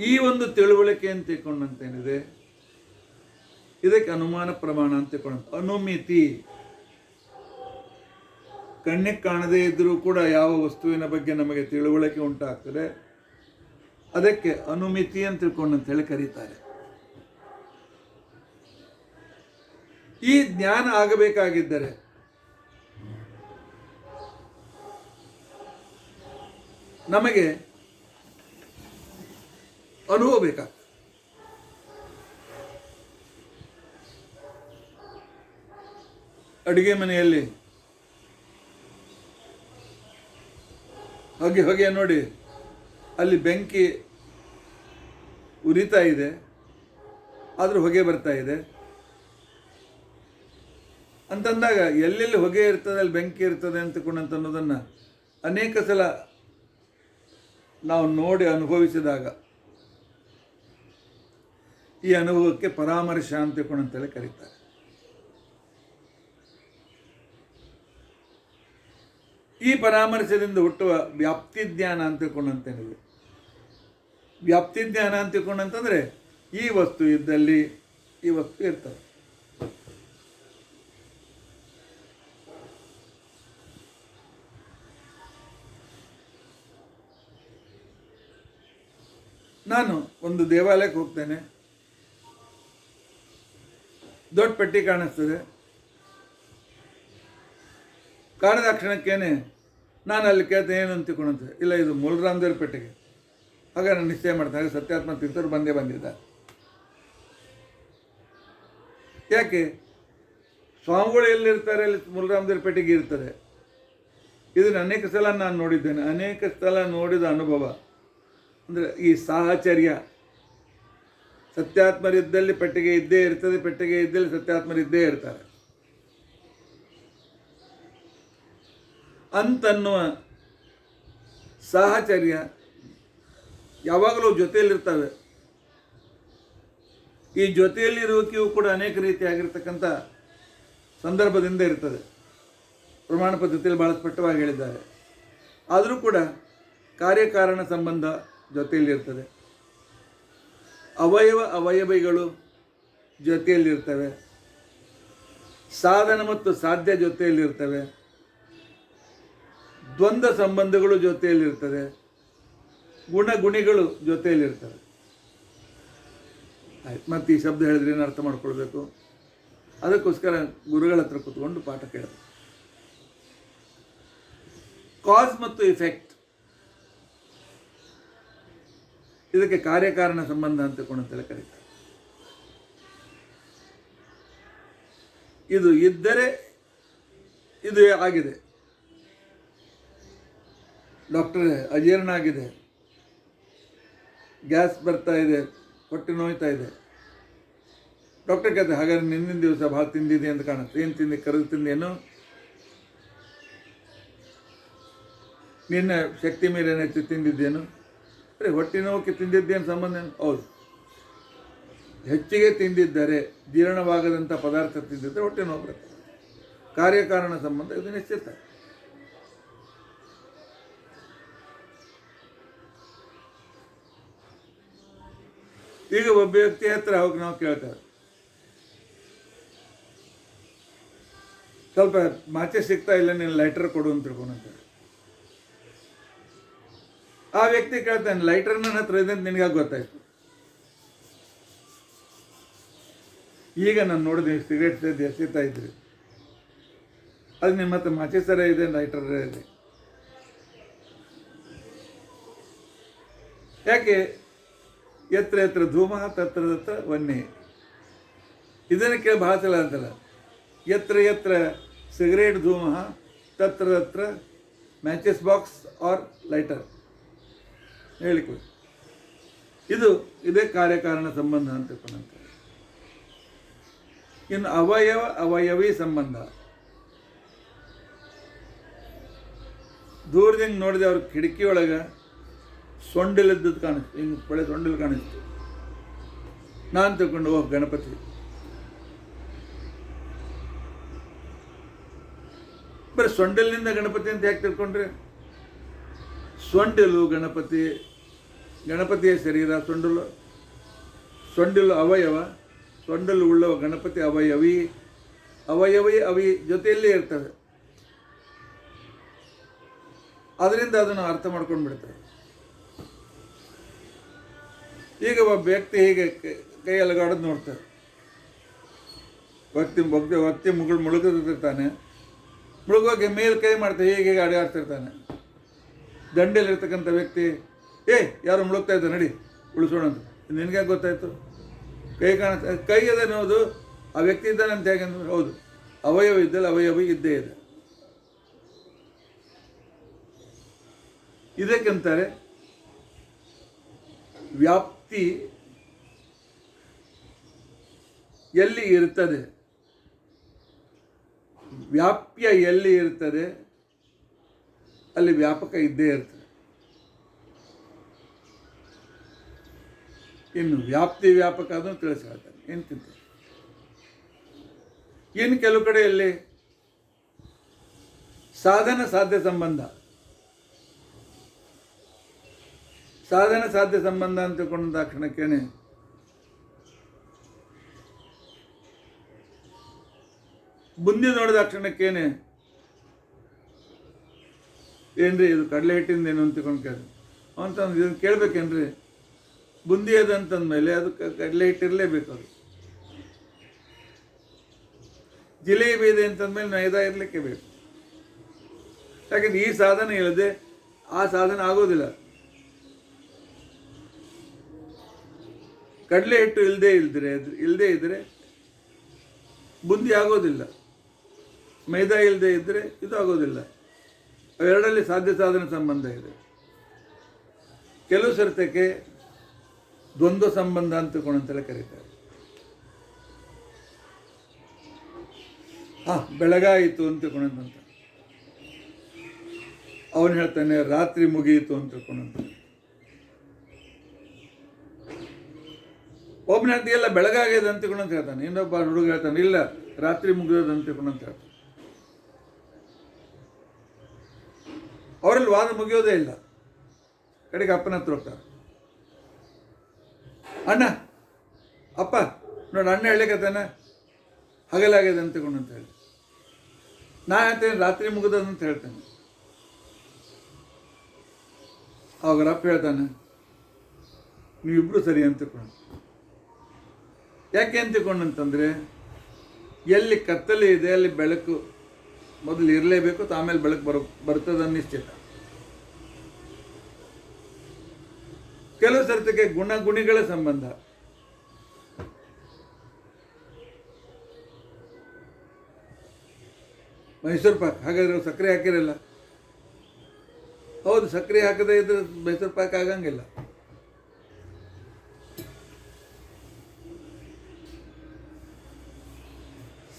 ಈ ಒಂದು ತಿಳುವಳಿಕೆ ಅಂತ ತಿಳ್ಕೊಂಡಂತೇನಿದೆ, ಇದಕ್ಕೆ ಅನುಮಾನ ಪ್ರಮಾಣ ಅಂತ ತಿಳ್ಕೊಂಡಂತ. ಅನುಮಿತಿ, ಕಣ್ಣಿಗೆ ಕಾಣದೇ ಇದ್ದರೂ ಕೂಡ ಯಾವ ವಸ್ತುವಿನ ಬಗ್ಗೆ ನಮಗೆ ತಿಳುವಳಿಕೆ ಉಂಟಾಗ್ತದೆ ಅದಕ್ಕೆ ಅನುಮಿತಿ ಅಂತ ತಿಳ್ಕೊಂಡಂತೇಳಿ ಕರೀತಾರೆ. ಈ ಜ್ಞಾನ ಆಗಬೇಕಾಗಿದ್ದರೆ ನಮಗೆ ಅನುಭವ ಬೇಕಾಗ್ತದೆ. ಅಡುಗೆ ಮನೆಯಲ್ಲಿ ಹೊಗೆ ನೋಡಿ, ಅಲ್ಲಿ ಬೆಂಕಿ ಉರಿತಾ ಇದೆ, ಆದರೂ ಹೊಗೆ ಬರ್ತಾ ಇದೆ ಅಂತಂದಾಗ ಎಲ್ಲೆಲ್ಲಿ ಹೊಗೆ ಇರ್ತದೆ ಅಲ್ಲಿ ಬೆಂಕಿ ಇರ್ತದೆ ಅಂತಕೊಂಡಂತ ಅನ್ನೋದನ್ನು ಅನೇಕ ಸಲ ನಾವು ನೋಡಿ ಅನುಭವಿಸಿದಾಗ ಈ ಅನುಭವಕ್ಕೆ ಪರಾಮರ್ಶ ಅಂತಕೊಂಡಂತೇಳಿ ಕರೀತಾರೆ. ಈ ಪರಾಮರ್ಶದಿಂದ ಹುಟ್ಟುವ ವ್ಯಾಪ್ತಿ ಜ್ಞಾನ ಅಂತ ತಿಳ್ಕೊಂಡಂತೇನಿದೆ. ವ್ಯಾಪ್ತಿ ಜ್ಞಾನ ಅಂತ ತಿಳ್ಕೊಂಡಂತಂದರೆ ಈ ವಸ್ತು ಇದ್ದಲ್ಲಿ ಈ ವಸ್ತು ಇರ್ತದೆ. ನಾನು ಒಂದು ದೇವಾಲಯಕ್ಕೆ ಹೋಗ್ತೇನೆ, ದೊಡ್ಡ ಪೆಟ್ಟಿ ಕಾಣಿಸ್ತದೆ, ಕಾಣದ ಕ್ಷಣಕ್ಕೇನೆ ನಾನು ಅಲ್ಲಿ ಕೇಳ್ತೇನೆ ಏನು ಅಂತ ತಿಳ್ಕೊಂಡಂತೆ, ಇಲ್ಲ ಇದು ಮೂಲರಾಮದೇವ್ರ ಪೆಟ್ಟಿಗೆ. ಆಗ ನಾನು ನಿಶ್ಚಯ ಮಾಡ್ತೇನೆ, ಹಾಗೆ ಸತ್ಯಾತ್ಮ ತೀರ್ಥರು ಬಂದಿದ್ದಾರೆ. ಯಾಕೆ? ಸ್ವಾಮಿಗಳು ಎಲ್ಲಿರ್ತಾರೆ ಅಲ್ಲಿ ಮೂಲರಾಮದೇವ್ರ ಪೆಟ್ಟಿಗೆ ಇರ್ತದೆ. ಇದನ್ನು ಅನೇಕ ಸಲ ನಾನು ನೋಡಿದ್ದೇನೆ, ಅನೇಕ ಸಲ ನೋಡಿದ ಅನುಭವ. ಅಂದರೆ ಈ ಸಾಹಚರ್ಯ, ಸತ್ಯಾತ್ಮರಿದ್ದಲ್ಲಿ ಪೆಟ್ಟಿಗೆ ಇದ್ದೇ ಇರ್ತದೆ, ಪೆಟ್ಟಿಗೆ ಇದ್ದಲ್ಲಿ ಸತ್ಯಾತ್ಮರಿದ್ದೇ ಇರ್ತಾರೆ ಅಂತನ್ನುವ ಸಾಹಚರ್ಯ ಯಾವಾಗಲೂ ಜೊತೆಯಲ್ಲಿರ್ತವೆ. ಈ ಜೊತೆಯಲ್ಲಿರುವಿಕೆಯೂ ಕೂಡ ಅನೇಕ ರೀತಿಯಾಗಿರ್ತಕ್ಕಂಥ ಸಂದರ್ಭದಿಂದ ಇರ್ತದೆ. ಪ್ರಮಾಣ ಪದ್ಧತಿಯಲ್ಲಿ ಭಾಳ ಸ್ಪಷ್ಟವಾಗಿ ಹೇಳಿದ್ದಾರೆ. ಆದರೂ ಕೂಡ ಕಾರ್ಯಕಾರಣ ಸಂಬಂಧ ಜೊತೆಯಲ್ಲಿರ್ತದೆ, ಅವಯವಗಳು ಜೊತೆಯಲ್ಲಿರ್ತವೆ. ಸಾಧನ ಮತ್ತು ಸಾಧ್ಯ ಜೊತೆಯಲ್ಲಿರ್ತವೆ, ದ್ವಂದ್ವ ಸಂಬಂಧಗಳು ಜೊತೆಯಲ್ಲಿರ್ತವೆ, ಗುಣಗುಣಿಗಳು ಜೊತೆಯಲ್ಲಿರ್ತವೆ. ಆಯ್ತು, ಮತ್ತು ಈ ಶಬ್ದ ಹೇಳಿದ್ರೆ ಏನು ಅರ್ಥ ಮಾಡ್ಕೊಳ್ಬೇಕು? ಅದಕ್ಕೋಸ್ಕರ ಗುರುಗಳ ಹತ್ರ ಕೂತ್ಕೊಂಡು ಪಾಠ ಕೇಳಬೇಕು. ಕಾಸ್ ಮತ್ತು ಇಫೆಕ್ಟ್, ಇದಕ್ಕೆ ಕಾರ್ಯಕಾರಣ ಸಂಬಂಧ ಅಂತ ಕರೀತಾರೆ. ಇದು ಇದ್ದರೆ ಇದು ಆಗಿದೆ. ಡಾಕ್ಟರ್ ಅಜೀರ್ಣ ಆಗಿದೆ, ಗ್ಯಾಸ್ ಬರ್ತಾ ಇದೆ, ಹೊಟ್ಟೆ ನೋಯ್ತಾ ಇದೆ. ಡಾಕ್ಟರ್ ಕೇಳ್ತಾರೆ, ಹಾಗಾದ್ರೆ ನಿನ್ನಿನ ದಿವಸ ಭಾಳ ತಿಂದಿದೆ ಅಂತ ಕಾಣುತ್ತೆ. ಏನು ತಿಂದು? ಕರೆದು ತಿಂದೇನು? ನಿನ್ನ ಶಕ್ತಿ ಮೀರಿ ಏನಾಯ್ತು ತಿಂದಿದ್ದೇನು? ಅರೆ, ಹೊಟ್ಟೆ ನೋವಕ್ಕೆ ತಿಂದಿದ್ದೇನು ಸಂಬಂಧ? ಹೌದು, ಹೆಚ್ಚಿಗೆ ತಿಂದಿದ್ದರೆ, ಜೀರ್ಣವಾಗದಂಥ ಪದಾರ್ಥ ತಿಂದಿದ್ದರೆ ಹೊಟ್ಟೆ ನೋವು ಬರುತ್ತೆ. ಕಾರ್ಯಕಾರಣ ಸಂಬಂಧ ಇದು ನಿಶ್ಚಿತ. ಈಗ ಒಬ್ಬ ವ್ಯಕ್ತಿ ಹತ್ರ ಹೋಗಿ ನಾವು ಕೇಳ್ತೇವೆ, ಸ್ವಲ್ಪ ಮಾಚೆ ಸಿಗ್ತಾ ಇಲ್ಲ, ನೀನು ಲೈಟರ್ ಕೊಡು ಅಂತ ತಿಳ್ಕೊಂಡಂತ. ಆ ವ್ಯಕ್ತಿ ಕೇಳ್ತಾನೆ, ಲೈಟರ್ ನನ್ನ ಹತ್ರ ಇದೆ ಅಂತ ನಿನಗಾಗ ಗೊತ್ತಾಯ್ತು. ಈಗ ನಾನು ನೋಡಿದೆ ಸಿಗರೇಟ್ ಎಸಿತಾ ಇದ್ರಿ, ಅದು ನಿಮ್ಮ ಹತ್ರ ಮಾಚೆ ಸರ ಇದೆ, ಲೈಟರ್ ಇದೆ. ಯಾಕೆ? ಎತ್ರ ಎತ್ರ ಧೂಮ ತತ್ರ ತತ್ರ ವನ್ನಿ. ಇದನ್ನು ಕೇಳಿ ಭಾಳ ಸಲ ಅಂತಲ್ಲ, ಎತ್ರ ಎತ್ರ ಸಿಗರೇಟ್ ಧೂಮ ತತ್ರ ತತ್ರ ಮ್ಯಾಚಸ್ ಬಾಕ್ಸ್ ಆರ್ ಲೈಟರ್ ಹೇಳಿಕೊ. ಇದೇ ಕಾರ್ಯಕಾರಣ ಸಂಬಂಧ ಅಂತ ತಿಳ್ಕೊಂಡಂತೆ. ಇನ್ನು ಅವಯವ ಅವಯವೀ ಸಂಬಂಧ. ದೂರದಿಂದ ನೋಡಿದೆ ಅವ್ರ ಕಿಟಕಿಯೊಳಗೆ ಸೊಂಡಿಲಿದ್ದದ್ದು ಕಾಣಿಸ್ತು, ಹಿಂಗೆ ಪಳೆ ಸೊಂಡಿಲು ಕಾಣಿಸ್ತು. ನಾನು ತಿಳ್ಕೊಂಡು, ಓಹ್ ಗಣಪತಿ. ಬರೀ ಸೊಂಡಿಲಿನಿಂದ ಗಣಪತಿ ಅಂತ ಯಾಕೆ ತಿಳ್ಕೊಂಡ್ರೆ? ಸೊಂಡಿಲು ಗಣಪತಿ, ಗಣಪತಿಯ ಶರೀರ, ಸೊಂಡಿಲು ಅವಯವ, ಸೊಂಡಿಲು ಉಳ್ಳವ ಗಣಪತಿ ಅವಯವಿ, ಅವಿ ಜೊತೆಯಲ್ಲೇ ಇರ್ತವೆ. ಅದರಿಂದ ಅದನ್ನು ಅರ್ಥ ಮಾಡ್ಕೊಂಡು ಬಿಡ್ತಾರೆ. ಈಗ ಒಬ್ಬ ವ್ಯಕ್ತಿ ಹೀಗೆ ಕೈ ಅಲಗಾಡೋದು ನೋಡ್ತಾರೆ. ವ್ಯಕ್ತಿ ಮುಳುಗುತ್ತಿರ್ತಾನೆ, ಮುಳುಗುವಾಗ ಮೇಲೆ ಕೈ ಮಾಡ್ತಾರೆ, ಹೀಗೆ ಅಡ್ಡಾಡ್ತಿರ್ತಾನೆ. ದಂಡೆಯಲ್ಲಿರ್ತಕ್ಕಂಥ ವ್ಯಕ್ತಿ, ಯಾರು ಮುಳುಗ್ತಾ ಇದ್ದ, ನಡಿ ಉಳಿಸೋಣ ಅಂತ. ನಿನಗೆ ಗೊತ್ತಾಯ್ತು? ಕೈ ಕಾಣಿಸ್ತಾ, ಕೈ ಅದ ಅನ್ನೋದು ಆ ವ್ಯಕ್ತಿ ಇದ್ದಾನೆ ಅಂತ ಹೇಗೆ ಅಂದ್ರೆ, ಹೌದು, ಅವಯವ ಇದ್ದಲ್ಲ, ಅವಯವ ಇದ್ದೇ ಇದೆ. ಇದಕ್ಕಂತಾರೆ ವ್ಯಾಪ್ತಿ ಎಲ್ಲಿ ಇರ್ತದೆ, ವ್ಯಾಪ್ಯ ಎಲ್ಲಿ ಇರ್ತದೆ ಅಲ್ಲಿ ವ್ಯಾಪಕ ಇದ್ದೇ ಇರ್ತದೆ. ಇನ್ನು ವ್ಯಾಪ್ತಿ ವ್ಯಾಪಕ ಅದನ್ನು ತಿಳಿಸಿ ಹೇಳ್ತಾರೆ. ಎಂತಿಂತ ಇನ್ನು ಕೆಲವು ಕಡೆಯಲ್ಲಿ ಸಾಧನ ಸಾಧ್ಯ ಸಂಬಂಧ, ಸಾಧನ ಸಾಧ್ಯ ಸಂಬಂಧ ಅಂತ ತಿಳ್ಕೊಂಡ ಕ್ಷಣಕ್ಕೇನೆ ಬುಂದಿ ನೋಡಿದ ಕ್ಷಣಕ್ಕೇನೆ ಏನ್ರಿ ಇದು ಕಡಲೆ ಹಿಟ್ಟಿಂದ ಏನು ಅಂತ ತಿಳ್ಕೊಂಡು ಕೇಳಿ ಅಂತಂದು ಇದನ್ನು ಕೇಳ್ಬೇಕೇನ್ರಿ? ಬುಂದಿ ಅದು ಅಂತಂದಮೇಲೆ ಅದು ಕಡಲೆ ಹಿಟ್ಟಿರಲೇಬೇಕು. ಅದು ಜಿಲೇಬಿ ಇದೆ ಅಂತಂದ್ಮೇಲೆ ಮೈದಾ ಇರಲಿಕ್ಕೆ ಬೇಕು. ಯಾಕಂದ್ರೆ ಈ ಸಾಧನ ಇಲ್ಲದೆ ಆ ಸಾಧನ ಆಗೋದಿಲ್ಲ. ಕಡಲೆ ಹಿಟ್ಟು ಇಲ್ಲದೆ ಇದ್ದರೆ ಬುಂದಿ ಆಗೋದಿಲ್ಲ, ಮೈದಾ ಇಲ್ಲದೆ ಇದ್ದರೆ ಇದು ಆಗೋದಿಲ್ಲ. ಅವೆರಡರಲ್ಲಿ ಸಾಧ್ಯ ಸಾಧನ ಸಂಬಂಧ ಇದೆ. ಕೆಲವು ಸರ್ತಕ್ಕೆ ದ್ವಂದ್ವ ಸಂಬಂಧ ಅಂತ ತಿಳ್ಕೊಂಡಂತೆಲ್ಲ ಕರೀತಾರೆ. ಬೆಳಗಾಯಿತು ಅಂತ ತಿಳ್ಕೊಂಡಂತ ಅವನು ಹೇಳ್ತಾನೆ, ರಾತ್ರಿ ಮುಗಿಯಿತು ಅಂತ ತಿಳ್ಕೊಂಡಂತ. ಒಬ್ಬನ ಹೇಳ್ತಿ ಎಲ್ಲ ಬೆಳಗಾಗಿದೆ ಅಂತ ತಿಳ್ಕೊಂಡಂತ ಹೇಳ್ತಾನೆ. ಇನ್ನೊಬ್ಬ ಹುಡುಗ ಹೇಳ್ತಾನೆ, ಇಲ್ಲ ರಾತ್ರಿ ಮುಗಿಯೋದು ಅಂತ ತಿಳ್ಕೊಂಡಂತ ಹೇಳ್ತಾನೆ. ಅವರಲ್ಲಿ ವಾದ ಮುಗಿಯೋದೇ ಇಲ್ಲ. ಕಡೆಗೆ ಅಪ್ಪನ ಹತ್ರ ಹೋಗ್ತಾರೆ. ಅಣ್ಣ, ಅಪ್ಪ ನೋಡಿ, ಅಣ್ಣ ಹೇಳಲಿಕ್ಕತ್ತಾನೆ ಹಗಲಾಗಿದೆ ಅಂತ ತಿಳ್ಕೊಂಡು ಅಂತ ಹೇಳಿ, ನಾ ಹೇಳ್ತೇನೆ ರಾತ್ರಿ ಮುಗಿದಂತ ಹೇಳ್ತೇನೆ. ಅವಾಗ ರಪ್ಪ ಹೇಳ್ತಾನೆ ನೀವಿಬ್ಬರು ಸರಿ ಅಂತ ತಿಳ್ಕೊಂಡು. ಯಾಕೆ ಅಂತ ತಿಳ್ಕೊಂಡಂತಂದರೆ ಎಲ್ಲಿ ಕತ್ತಲೆ ಇದೆ ಅಲ್ಲಿ ಬೆಳಕು ಮೊದಲು ಇರಲೇಬೇಕು, ಆಮೇಲೆ ಬೆಳಕು ಬರ್ತದ ನಿಶ್ಚಿತ. ಕೆಲವು ಸರ್ತಿಗೆ ಗುಣಿಗಳ ಸಂಬಂಧ. ಮೈಸೂರು ಪಾಕ್ ಹಾಗಾದ್ರೆ ಸಕ್ಕರೆ ಹಾಕಿರಲ್ಲ. ಹೌದು, ಸಕ್ಕರೆ ಹಾಕದೇ ಇದ್ರೆ ಮೈಸೂರು ಪಾಕ್ ಆಗಂಗಿಲ್ಲ.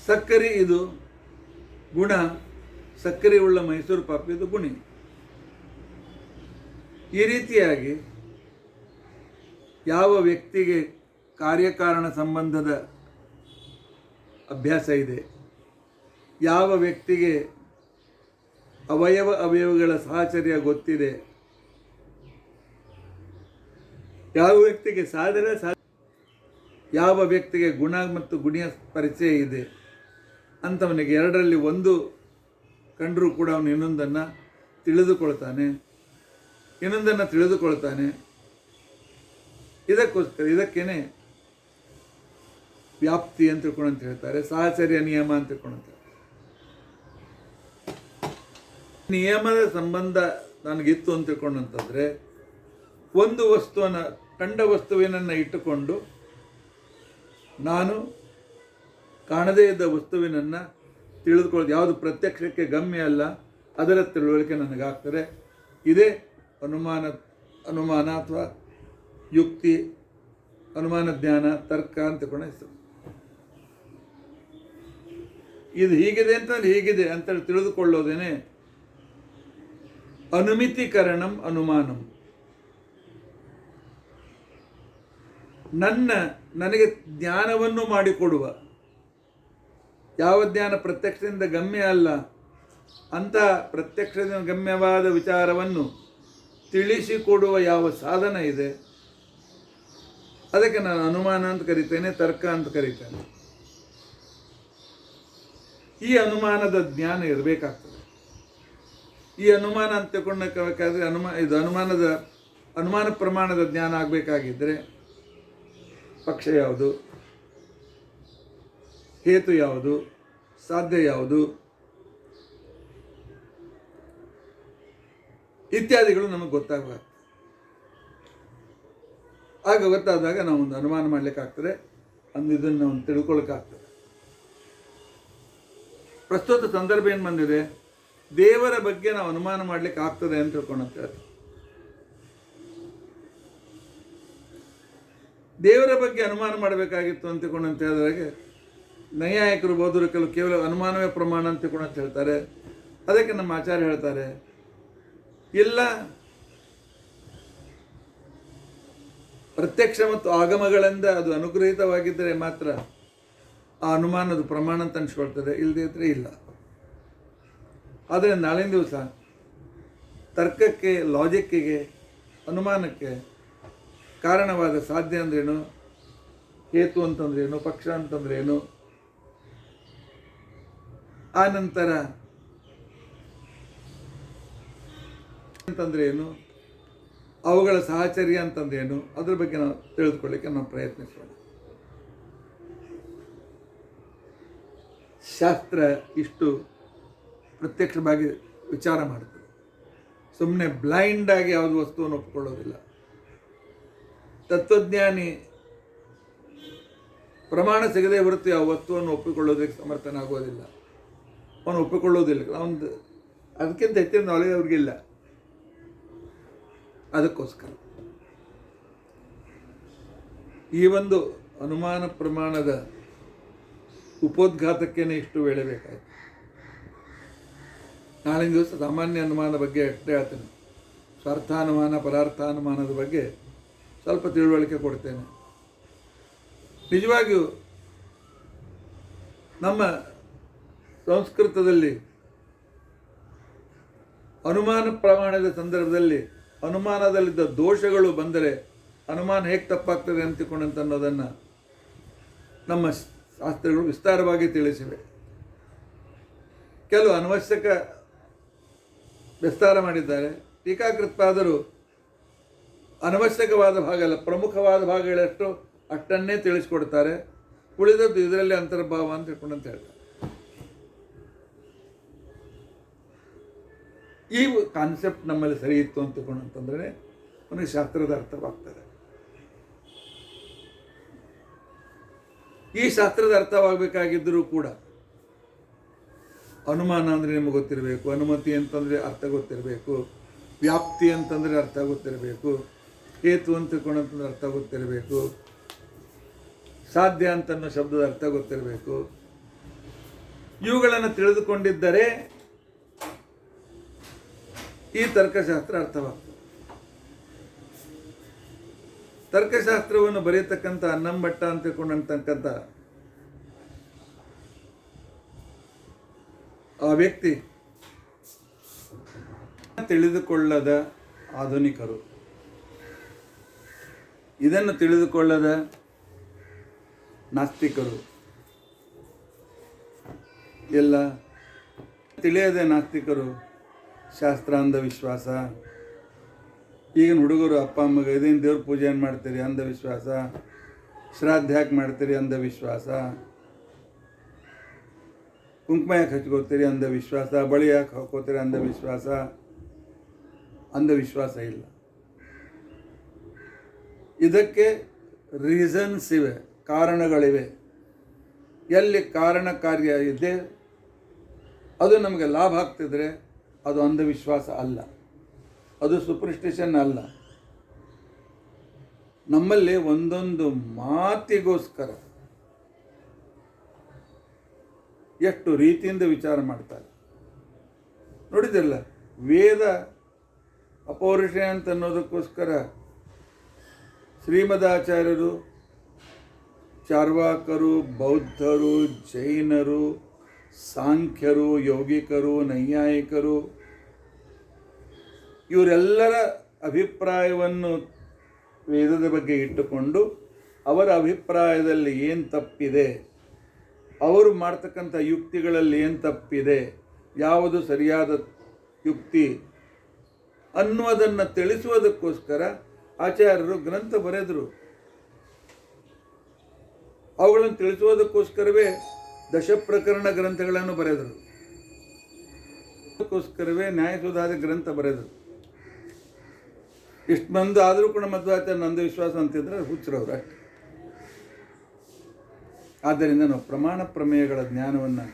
ಸಕ್ಕರೆ ಇದು ಗುಣ, ಸಕ್ಕರೆ ಉಳ್ಳ ಮೈಸೂರು ಪಾಕ್ ಇದು ಗುಣಿ. ಈ ರೀತಿಯಾಗಿ ಯಾವ ವ್ಯಕ್ತಿಗೆ ಕಾರ್ಯಕಾರಣ ಸಂಬಂಧದ ಅಭ್ಯಾಸ ಇದೆ, ಯಾವ ವ್ಯಕ್ತಿಗೆ ಅವಯವಗಳ ಸಾಹಚರ್ಯ ಗೊತ್ತಿದೆ, ಯಾವ ವ್ಯಕ್ತಿಗೆ ಯಾವ ವ್ಯಕ್ತಿಗೆ ಗುಣ ಮತ್ತು ಗುಣಿಯ ಪರಿಚಯ ಇದೆ ಅಂಥವನಿಗೆ ಎರಡರಲ್ಲಿ ಒಂದು ಕಂಡರೂ ಕೂಡ ಅವನು ಇನ್ನೊಂದನ್ನು ತಿಳಿದುಕೊಳ್ತಾನೆ. ಇದಕ್ಕೇನೆ ವ್ಯಾಪ್ತಿ ಅಂತ ತಿಳ್ಕೊಂಡಂತ ಹೇಳ್ತಾರೆ, ಸಾಹಚರ್ಯ ನಿಯಮ ಅಂತ ತಿಳ್ಕೊಂಡಂತ. ನಿಯಮದ ಸಂಬಂಧ ನನಗಿತ್ತು ಅಂತ ತಿಳ್ಕೊಂಡಂತಂದರೆ ಒಂದು ವಸ್ತುವನ್ನು ಕಂಡ ವಸ್ತುವಿನನ್ನು ಇಟ್ಟುಕೊಂಡು ನಾನು ಕಾಣದೇ ಇದ್ದ ವಸ್ತುವಿನನ್ನು ತಿಳಿದುಕೊಳ್ಳೋದು ಯಾವುದು ಪ್ರತ್ಯಕ್ಷಕ್ಕೆ ಗಮ್ಯ ಅಲ್ಲ, ಅದರ ತಿಳುವಳಿಕೆ ನನಗಾಗ್ತದೆ. ಇದೇ ಅನುಮಾನ ಅಥವಾ ಯುಕ್ತಿ, ಅನುಮಾನ ಜ್ಞಾನ, ತರ್ಕ ಅಂತ ತಿಳ್ಕೊಂಡ ಹೆಸರು. ಇದು ಹೀಗಿದೆ ಅಂತಂದ್ರೆ ಹೀಗಿದೆ ಅಂತೇಳಿ ತಿಳಿದುಕೊಳ್ಳೋದೇನೆ ಅನುಮಿತೀಕರಣಂ ಅನುಮಾನಂ. ನನಗೆ ಜ್ಞಾನವನ್ನು ಮಾಡಿಕೊಡುವ, ಯಾವ ಜ್ಞಾನ ಪ್ರತ್ಯಕ್ಷದಿಂದ ಗಮ್ಯ ಅಲ್ಲ ಅಂತ ಪ್ರತ್ಯಕ್ಷದಿಂದ ಗಮ್ಯವಾದ ವಿಚಾರವನ್ನು ತಿಳಿಸಿಕೊಡುವ ಯಾವ ಸಾಧನ ಇದೆ ಅದಕ್ಕೆ ನಾನು ಅನುಮಾನ ಅಂತ ಕರಿತೇನೆ, ತರ್ಕ ಅಂತ ಕರಿತೇನೆ. ಈ ಅನುಮಾನದ ಜ್ಞಾನ ಇರಬೇಕಾಗ್ತದೆ. ಈ ಅನುಮಾನ ಅಂತ ತಿಳ್ಕೊಂಡಬೇಕಾದ್ರೆ ಅನುಮಾನ ಪ್ರಮಾಣದ ಜ್ಞಾನ ಆಗಬೇಕಾಗಿದ್ದರೆ ಪಕ್ಷ ಯಾವುದು, ಹೇತು ಯಾವುದು, ಸಾಧ್ಯ ಯಾವುದು ಇತ್ಯಾದಿಗಳು ನಮಗೆ ಗೊತ್ತಾಗಬೇಕು. ಆಗ ಗೊತ್ತಾದಾಗ ನಾವು ಒಂದು ಅನುಮಾನ ಮಾಡಲಿಕ್ಕಾಗ್ತದೆ, ಇದನ್ನು ನಾವು ತಿಳ್ಕೊಳ್ಳೋಕ್ಕಾಗ್ತದೆ. ಪ್ರಸ್ತುತ ಸಂದರ್ಭ ಏನು ಬಂದಿದೆ, ದೇವರ ಬಗ್ಗೆ ನಾವು ಅನುಮಾನ ಮಾಡಲಿಕ್ಕೆ ಆಗ್ತದೆ ಅಂತ ತಿಳ್ಕೊಂಡಂತ. ದೇವರ ಬಗ್ಗೆ ಅನುಮಾನ ಮಾಡಬೇಕಾಗಿತ್ತು ಅಂತ ತಿಳ್ಕೊಂಡಂತ ಹೇಳಿದಾಗ ನೈಯಾಯಿಕರು ಬೌದ್ಧರು ಕೇವಲ ಅನುಮಾನವೇ ಪ್ರಮಾಣ ಅಂತ ತಿಳ್ಕೊಂಡಂತ ಹೇಳ್ತಾರೆ. ಅದಕ್ಕೆ ನಮ್ಮ ಆಚಾರ್ಯ ಹೇಳ್ತಾರೆ, ಇಲ್ಲ, ಪ್ರತ್ಯಕ್ಷ ಮತ್ತು ಆಗಮಗಳಿಂದ ಅದು ಅನುಗ್ರಹಿತವಾಗಿದ್ದರೆ ಮಾತ್ರ ಆ ಅನುಮಾನದ ಪ್ರಮಾಣ ಅಂತ ಅನಿಸ್ಕೊಳ್ತದೆ, ಇಲ್ಲದೇ ಇದ್ರೆ ಇಲ್ಲ. ಆದರೆ ನಾಳಿನ ದಿವಸ ತರ್ಕಕ್ಕೆ, ಲಾಜಿಕ್ಕಿಗೆ, ಅನುಮಾನಕ್ಕೆ ಕಾರಣವಾದ ಸಾಧ್ಯ ಅಂದ್ರೇನು, ಹೇತು ಅಂತಂದ್ರೇನು, ಪಕ್ಷ ಅಂತಂದ್ರೇನು, ಆ ನಂತರ ಅಂತಂದ್ರೇನು, ಅವುಗಳ ಸಾಹಚರ್ಯ ಅಂತಂದ್ರೇನು, ಅದ್ರ ಬಗ್ಗೆ ನಾವು ತಿಳಿದುಕೊಳ್ಳಿಕ್ಕೆ ನಾವು ಪ್ರಯತ್ನಿಸೋಣ. ಶಾಸ್ತ್ರ ಇಷ್ಟು ಪ್ರತ್ಯಕ್ಷವಾಗಿ ವಿಚಾರ ಮಾಡ್ತದೆ. ಸುಮ್ಮನೆ ಬ್ಲೈಂಡಾಗಿ ಯಾವುದು ವಸ್ತುವನ್ನು ಒಪ್ಪಿಕೊಳ್ಳೋದಿಲ್ಲ. ತತ್ವಜ್ಞಾನಿ ಪ್ರಮಾಣ ಸಿಗದೆ ಹೊರತು ಯಾವ ವಸ್ತುವನ್ನು ಒಪ್ಪಿಕೊಳ್ಳೋದಕ್ಕೆ ಸಮರ್ಥನಾಗೋದಿಲ್ಲ, ಅವನು ಒಪ್ಪಿಕೊಳ್ಳೋದಿಲ್ಲ. ಅವನು ಅದಕ್ಕಿಂತ ಹೆಚ್ಚಿನ ನಾಲೆಜ್ ಅವ್ರಿಗಿಲ್ಲ. ಅದಕ್ಕೋಸ್ಕರ ಈ ಒಂದು ಅನುಮಾನ ಪ್ರಮಾಣದ ಉಪೋದ್ಘಾತಕ್ಕೇನೆ ಇಷ್ಟು ವೇಳೆ ಬೇಕಾಯಿತು. ನಾಳಿನ ದಿವಸ ಸಾಮಾನ್ಯ ಅನುಮಾನ ಬಗ್ಗೆ ಅಷ್ಟೇ ಹೇಳ್ತೇನೆ. ಸ್ವಾರ್ಥಾನುಮಾನ, ಪರಾರ್ಥಾನುಮಾನದ ಬಗ್ಗೆ ಸ್ವಲ್ಪ ತಿಳುವಳಿಕೆ ಕೊಡ್ತೇನೆ. ನಿಜವಾಗಿಯೂ ನಮ್ಮ ಸಂಸ್ಕೃತದಲ್ಲಿ ಅನುಮಾನ ಪ್ರಮಾಣದ ಸಂದರ್ಭದಲ್ಲಿ ಅನುಮಾನದಲ್ಲಿದ್ದ ದೋಷಗಳು ಬಂದರೆ ಅನುಮಾನ ಹೇಗೆ ತಪ್ಪಾಗ್ತದೆ ಅಂತಿಕೊಂಡಂತ ಅನ್ನೋದನ್ನು ನಮ್ಮ ಶಾಸ್ತ್ರಗಳು ವಿಸ್ತಾರವಾಗಿ ತಿಳಿಸಿವೆ. ಕೆಲವು ಅನವಶ್ಯಕ ವಿಸ್ತಾರ ಮಾಡಿದ್ದಾರೆ. ಟೀಕಾಕೃತ್ಪಾದರು ಅನವಶ್ಯಕವಾದ ಭಾಗ ಅಲ್ಲ, ಪ್ರಮುಖವಾದ ಭಾಗಗಳಷ್ಟು ಅಷ್ಟನ್ನೇ ತಿಳಿಸ್ಕೊಡ್ತಾರೆ. ಉಳಿದದ್ದು ಇದರಲ್ಲಿ ಅಂತರ್ಭಾವ ಅಂತ ತಿಳ್ಕೊಂಡಂತ ಹೇಳ್ತಾರೆ. ಈ ಕಾನ್ಸೆಪ್ಟ್ ನಮ್ಮಲ್ಲಿ ಸರಿ ಇತ್ತು ಅಂತ ತಿಳ್ಕೊಂಡಂತಂದ್ರೆ ಅವನಿಗೆ ಶಾಸ್ತ್ರದ ಅರ್ಥವಾಗ್ತದೆ. ಈ ಶಾಸ್ತ್ರದ ಅರ್ಥವಾಗಬೇಕಾಗಿದ್ದರೂ ಕೂಡ ಅನುಮಾನ ಅಂದರೆ ನಿಮಗೆ ಗೊತ್ತಿರಬೇಕು, ಅನುಮತಿ ಅಂತಂದರೆ ಅರ್ಥ ಗೊತ್ತಿರಬೇಕು, ವ್ಯಾಪ್ತಿ ಅಂತಂದರೆ ಅರ್ಥ ಗೊತ್ತಿರಬೇಕು, ಹೇತು ಅಂತ ತಿಳ್ಕೊಂಡಂತಂದ್ರೆ ಅರ್ಥ ಗೊತ್ತಿರಬೇಕು, ಸಾಧ್ಯ ಅಂತನ್ನೋ ಶಬ್ದದ ಅರ್ಥ ಗೊತ್ತಿರಬೇಕು. ಇವುಗಳನ್ನು ತಿಳಿದುಕೊಂಡಿದ್ದರೆ ಈ ತರ್ಕಶಾಸ್ತ್ರ ಅರ್ಥವಾಗ್ತದೆ. ತರ್ಕಶಾಸ್ತ್ರವನ್ನು ಬರೆಯತಕ್ಕಂಥ ಅನ್ನಂಭಟ್ಟ ಅಂತ ತಿಳ್ಕೊಂಡಂತಕ್ಕಂಥ ಆ ವ್ಯಕ್ತಿ ತಿಳಿದುಕೊಳ್ಳದ ಆಧುನಿಕರು, ಇದನ್ನು ತಿಳಿದುಕೊಳ್ಳದ ನಾಸ್ತಿಕರು, ಎಲ್ಲ ತಿಳಿಯದ ನಾಸ್ತಿಕರು ಶಾಸ್ತ್ರ ಅಂಧವಿಶ್ವಾಸ. ಈಗಿನ ಹುಡುಗರು ಅಪ್ಪ ಅಮ್ಮಗೆ ಇದೇನು ದೇವ್ರ ಪೂಜೆಯನ್ನು ಮಾಡ್ತೀರಿ ಅಂಧವಿಶ್ವಾಸ, ಶ್ರಾದ್ದ ಯಾಕೆ ಮಾಡ್ತೀರಿ ಅಂಧವಿಶ್ವಾಸ, ಕುಂಕುಮ ಯಾಕೆ ಹಚ್ಕೋತೀರಿ ಅಂಧವಿಶ್ವಾಸ, ಬಳಿ ಯಾಕೆ ಹಾಕೋತೀರಿ ಅಂಧವಿಶ್ವಾಸ. ಅಂಧವಿಶ್ವಾಸ ಇಲ್ಲ. ಇದಕ್ಕೆ ರೀಸನ್ಸ್ ಇವೆ, ಕಾರಣಗಳಿವೆ. ಎಲ್ಲಿ ಕಾರಣ ಕಾರ್ಯ ಇದೆ ಅದು ನಮಗೆ ಲಾಭ ಆಗ್ತಿದ್ರೆ ಅದು ಅಂಧವಿಶ್ವಾಸ ಅಲ್ಲ, ಅದು ಸೂಪರ್ಸ್ಟಿಷನ್ ಅಲ್ಲ. ನಮ್ಮಲ್ಲಿ ಒಂದೊಂದು ಮಾತಿಗೋಸ್ಕರ ಎಷ್ಟು ರೀತಿಯಿಂದ ವಿಚಾರ ಮಾಡ್ತಾರೆ ನೋಡಿದಿರಲ್ಲ. ವೇದ ಅಪೌರುಷ ಅಂತ ಅನ್ನೋದಕ್ಕೋಸ್ಕರ ಶ್ರೀಮದಾಚಾರ್ಯರು, ಚಾರ್ವಾಕರು, ಬೌದ್ಧರು, ಜೈನರು, ಸಾಂಖ್ಯರು, ಯೌಗಿಕರು, ನೈಯಾಯಿಕರು ಇವರೆಲ್ಲರ ಅಭಿಪ್ರಾಯವನ್ನು ವೇದದ ಬಗ್ಗೆ ಇಟ್ಟುಕೊಂಡು ಅವರ ಅಭಿಪ್ರಾಯದಲ್ಲಿ ಏನು ತಪ್ಪಿದೆ, ಅವರು ಮಾಡ್ತಕ್ಕಂಥ ಯುಕ್ತಿಗಳಲ್ಲಿ ಏನು ತಪ್ಪಿದೆ, ಯಾವುದು ಸರಿಯಾದ ಯುಕ್ತಿ ಅನ್ನುವುದನ್ನು ತಿಳಿಸುವುದಕ್ಕೋಸ್ಕರ ಆಚಾರ್ಯರು ಗ್ರಂಥ ಬರೆದರು. ಅವುಗಳನ್ನು ತಿಳಿಸುವುದಕ್ಕೋಸ್ಕರವೇ ದಶಪ್ರಕರಣ ಗ್ರಂಥಗಳನ್ನು ಬರೆದರು. ಅದಕ್ಕೋಸ್ಕರವೇ ನ್ಯಾಯಸುಧಾದ ಗ್ರಂಥ ಬರೆದರು. ಇಷ್ಟು ಮಂದಿ ಆದರೂ ಕೂಡ ಮಧ್ವಾಚಾರ್ಯ ಅಂಧವಿಶ್ವಾಸ ಅಂತಿದ್ರೆ ಹುಚ್ಚರವ್ರು ಅಷ್ಟೆ. ಆದ್ದರಿಂದ ನಾವು ಪ್ರಮಾಣ ಪ್ರಮೇಯಗಳ ಜ್ಞಾನವನ್ನು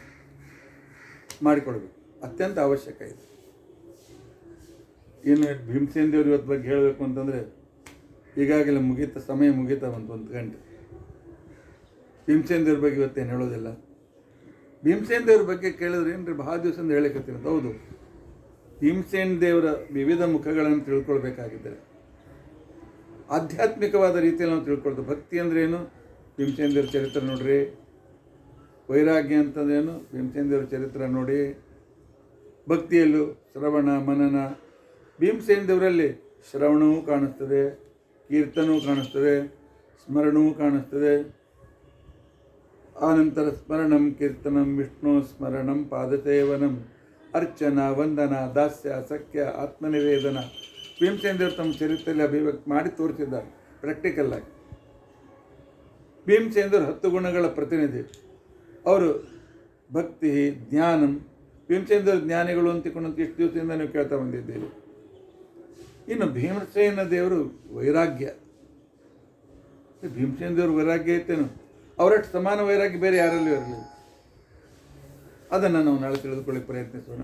ಮಾಡಿಕೊಳ್ಬೇಕು, ಅತ್ಯಂತ ಅವಶ್ಯಕ ಇದೆ. ಇನ್ನು ಭೀಮಸೇನ ದೇವ್ರ ಇವತ್ತು ಬಗ್ಗೆ ಹೇಳಬೇಕು ಅಂತಂದರೆ ಈಗಾಗಲೇ ಸಮಯ ಮುಗೀತಾ ಒಂದು ಗಂಟೆ. ಭೀಮಸೇನ ದೇವ್ರ ಬಗ್ಗೆ ಇವತ್ತೇನು ಹೇಳೋದಿಲ್ಲ. ಭೀಮಸೇನ ದೇವ್ರ ಬಗ್ಗೆ ಕೇಳಿದ್ರೆ ಏನ್ರಿ ಭಾಳ ದಿವಸದಿಂದ ಹೇಳಕತ್ತೀನಿ. ಹೌದು, ಭೀಮಸೇನ ದೇವರ ವಿವಿಧ ಮುಖಗಳನ್ನು ತಿಳ್ಕೊಳ್ಬೇಕಾಗಿದ್ದರೆ ಆಧ್ಯಾತ್ಮಿಕವಾದ ರೀತಿಯಲ್ಲಿ ನಾವು ತಿಳ್ಕೊಳ್ತೇವೆ. ಭಕ್ತಿ ಅಂದ್ರೇನು, ಭೀಮಸೇನ ದೇವ್ರ ಚರಿತ್ರೆ ನೋಡ್ರಿ. ವೈರಾಗ್ಯ ಅಂತಂದೇನು, ಭೀಮಸೇನ ದೇವ್ರ ಚರಿತ್ರೆ ನೋಡಿ. ಭಕ್ತಿಯಲ್ಲೂ ಶ್ರವಣ ಮನನ, ಭೀಮಸೇನ ದೇವರಲ್ಲಿ ಶ್ರವಣವೂ ಕಾಣಿಸ್ತದೆ, ಕೀರ್ತನವೂ ಕಾಣಿಸ್ತದೆ, ಸ್ಮರಣವೂ ಕಾಣಿಸ್ತದೆ. ಆನಂತರ ಸ್ಮರಣಂ ಕೀರ್ತನಂ ವಿಷ್ಣು ಸ್ಮರಣಂ ಪಾದಸೇವನಂ ಅರ್ಚನಾ ವಂದನ ದಾಸ್ಯ ಸಖ್ಯ ಆತ್ಮನಿವೇದನ ಭೀಮಸೇನ ದೇವರು ತಮ್ಮ ಚರಿತ್ರೆಯಲ್ಲಿ ಅಭಿವ್ಯಕ್ತಿ ಮಾಡಿ ತೋರಿಸಿದ್ದಾರೆ ಪ್ರಾಕ್ಟಿಕಲ್ ಆಗಿ. ಭೀಮಸೇನ ದೇವರು 10 ಗುಣಗಳ ಪ್ರತಿನಿಧಿ. ಅವರು ಭಕ್ತಿ ಜ್ಞಾನಂ, ಭೀಮಸೇನ ದೇವರು ಜ್ಞಾನಿಗಳು ಅಂತಿಕೊಂಡಂತ ಇಷ್ಟು ದಿವಸದಿಂದ ನೀವು ಕೇಳ್ತಾ ಬಂದಿದ್ದೀರಿ. ಇನ್ನು ಭೀಮಸೇನ ದೇವರು ವೈರಾಗ್ಯ. ಭೀಮಸೇನ ದೇವರು ವೈರಾಗ್ಯ ಐತೇನು, ಅವರಷ್ಟು ಸಮಾನ ವೈರಾಗ್ಯ ಬೇರೆ ಯಾರಲ್ಲೂ ಇರಲಿಲ್ಲ. ಅದನ್ನು ನಾವು ನಾಳೆ ತಿಳಿದುಕೊಳ್ಳಿಕ್ಕೆ ಪ್ರಯತ್ನಿಸೋಣ.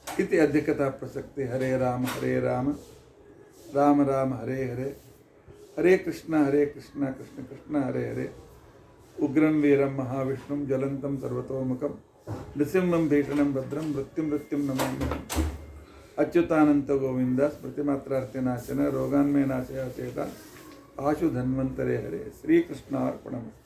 ಇತಿ ಅಧಿಕತಾ ಪ್ರಸಕ್ತಿ. ಹರೇ ರಾಮ ರಾಮ ರಾಮ ಹರೇ ಹರೇ, ಹರೇ ಕೃಷ್ಣ ಕೃಷ್ಣ ಕೃಷ್ಣ ಹರೇ ಹರೇ. ಉಗ್ರಂ ವೀರಂ ಮಹಾವಿಷ್ಣುಂ ಜ್ವಲಂತಂ ಸರ್ವತೋಮುಖಂ ನೃಸಿಂಹಂ ಭೀಷಣಂ ಭದ್ರಂ ಮೃತ್ಯುಂ ನಮಾಮಿ. ಅಚ್ಯುತಾನಂತ ಗೋವಿಂದ ಸ್ಮೃತಿಮಾತ್ರಾರ್ಥಿನಾಶನ ರೋಗಾನ್ಮೇ ನಾಶಯ ಚೇತ ಆಶು ಧನ್ವಂತರೇ ಹರೇ. ಶ್ರೀಕೃಷ್ಣ ಅರ್ಪಣಮಸ್ತು.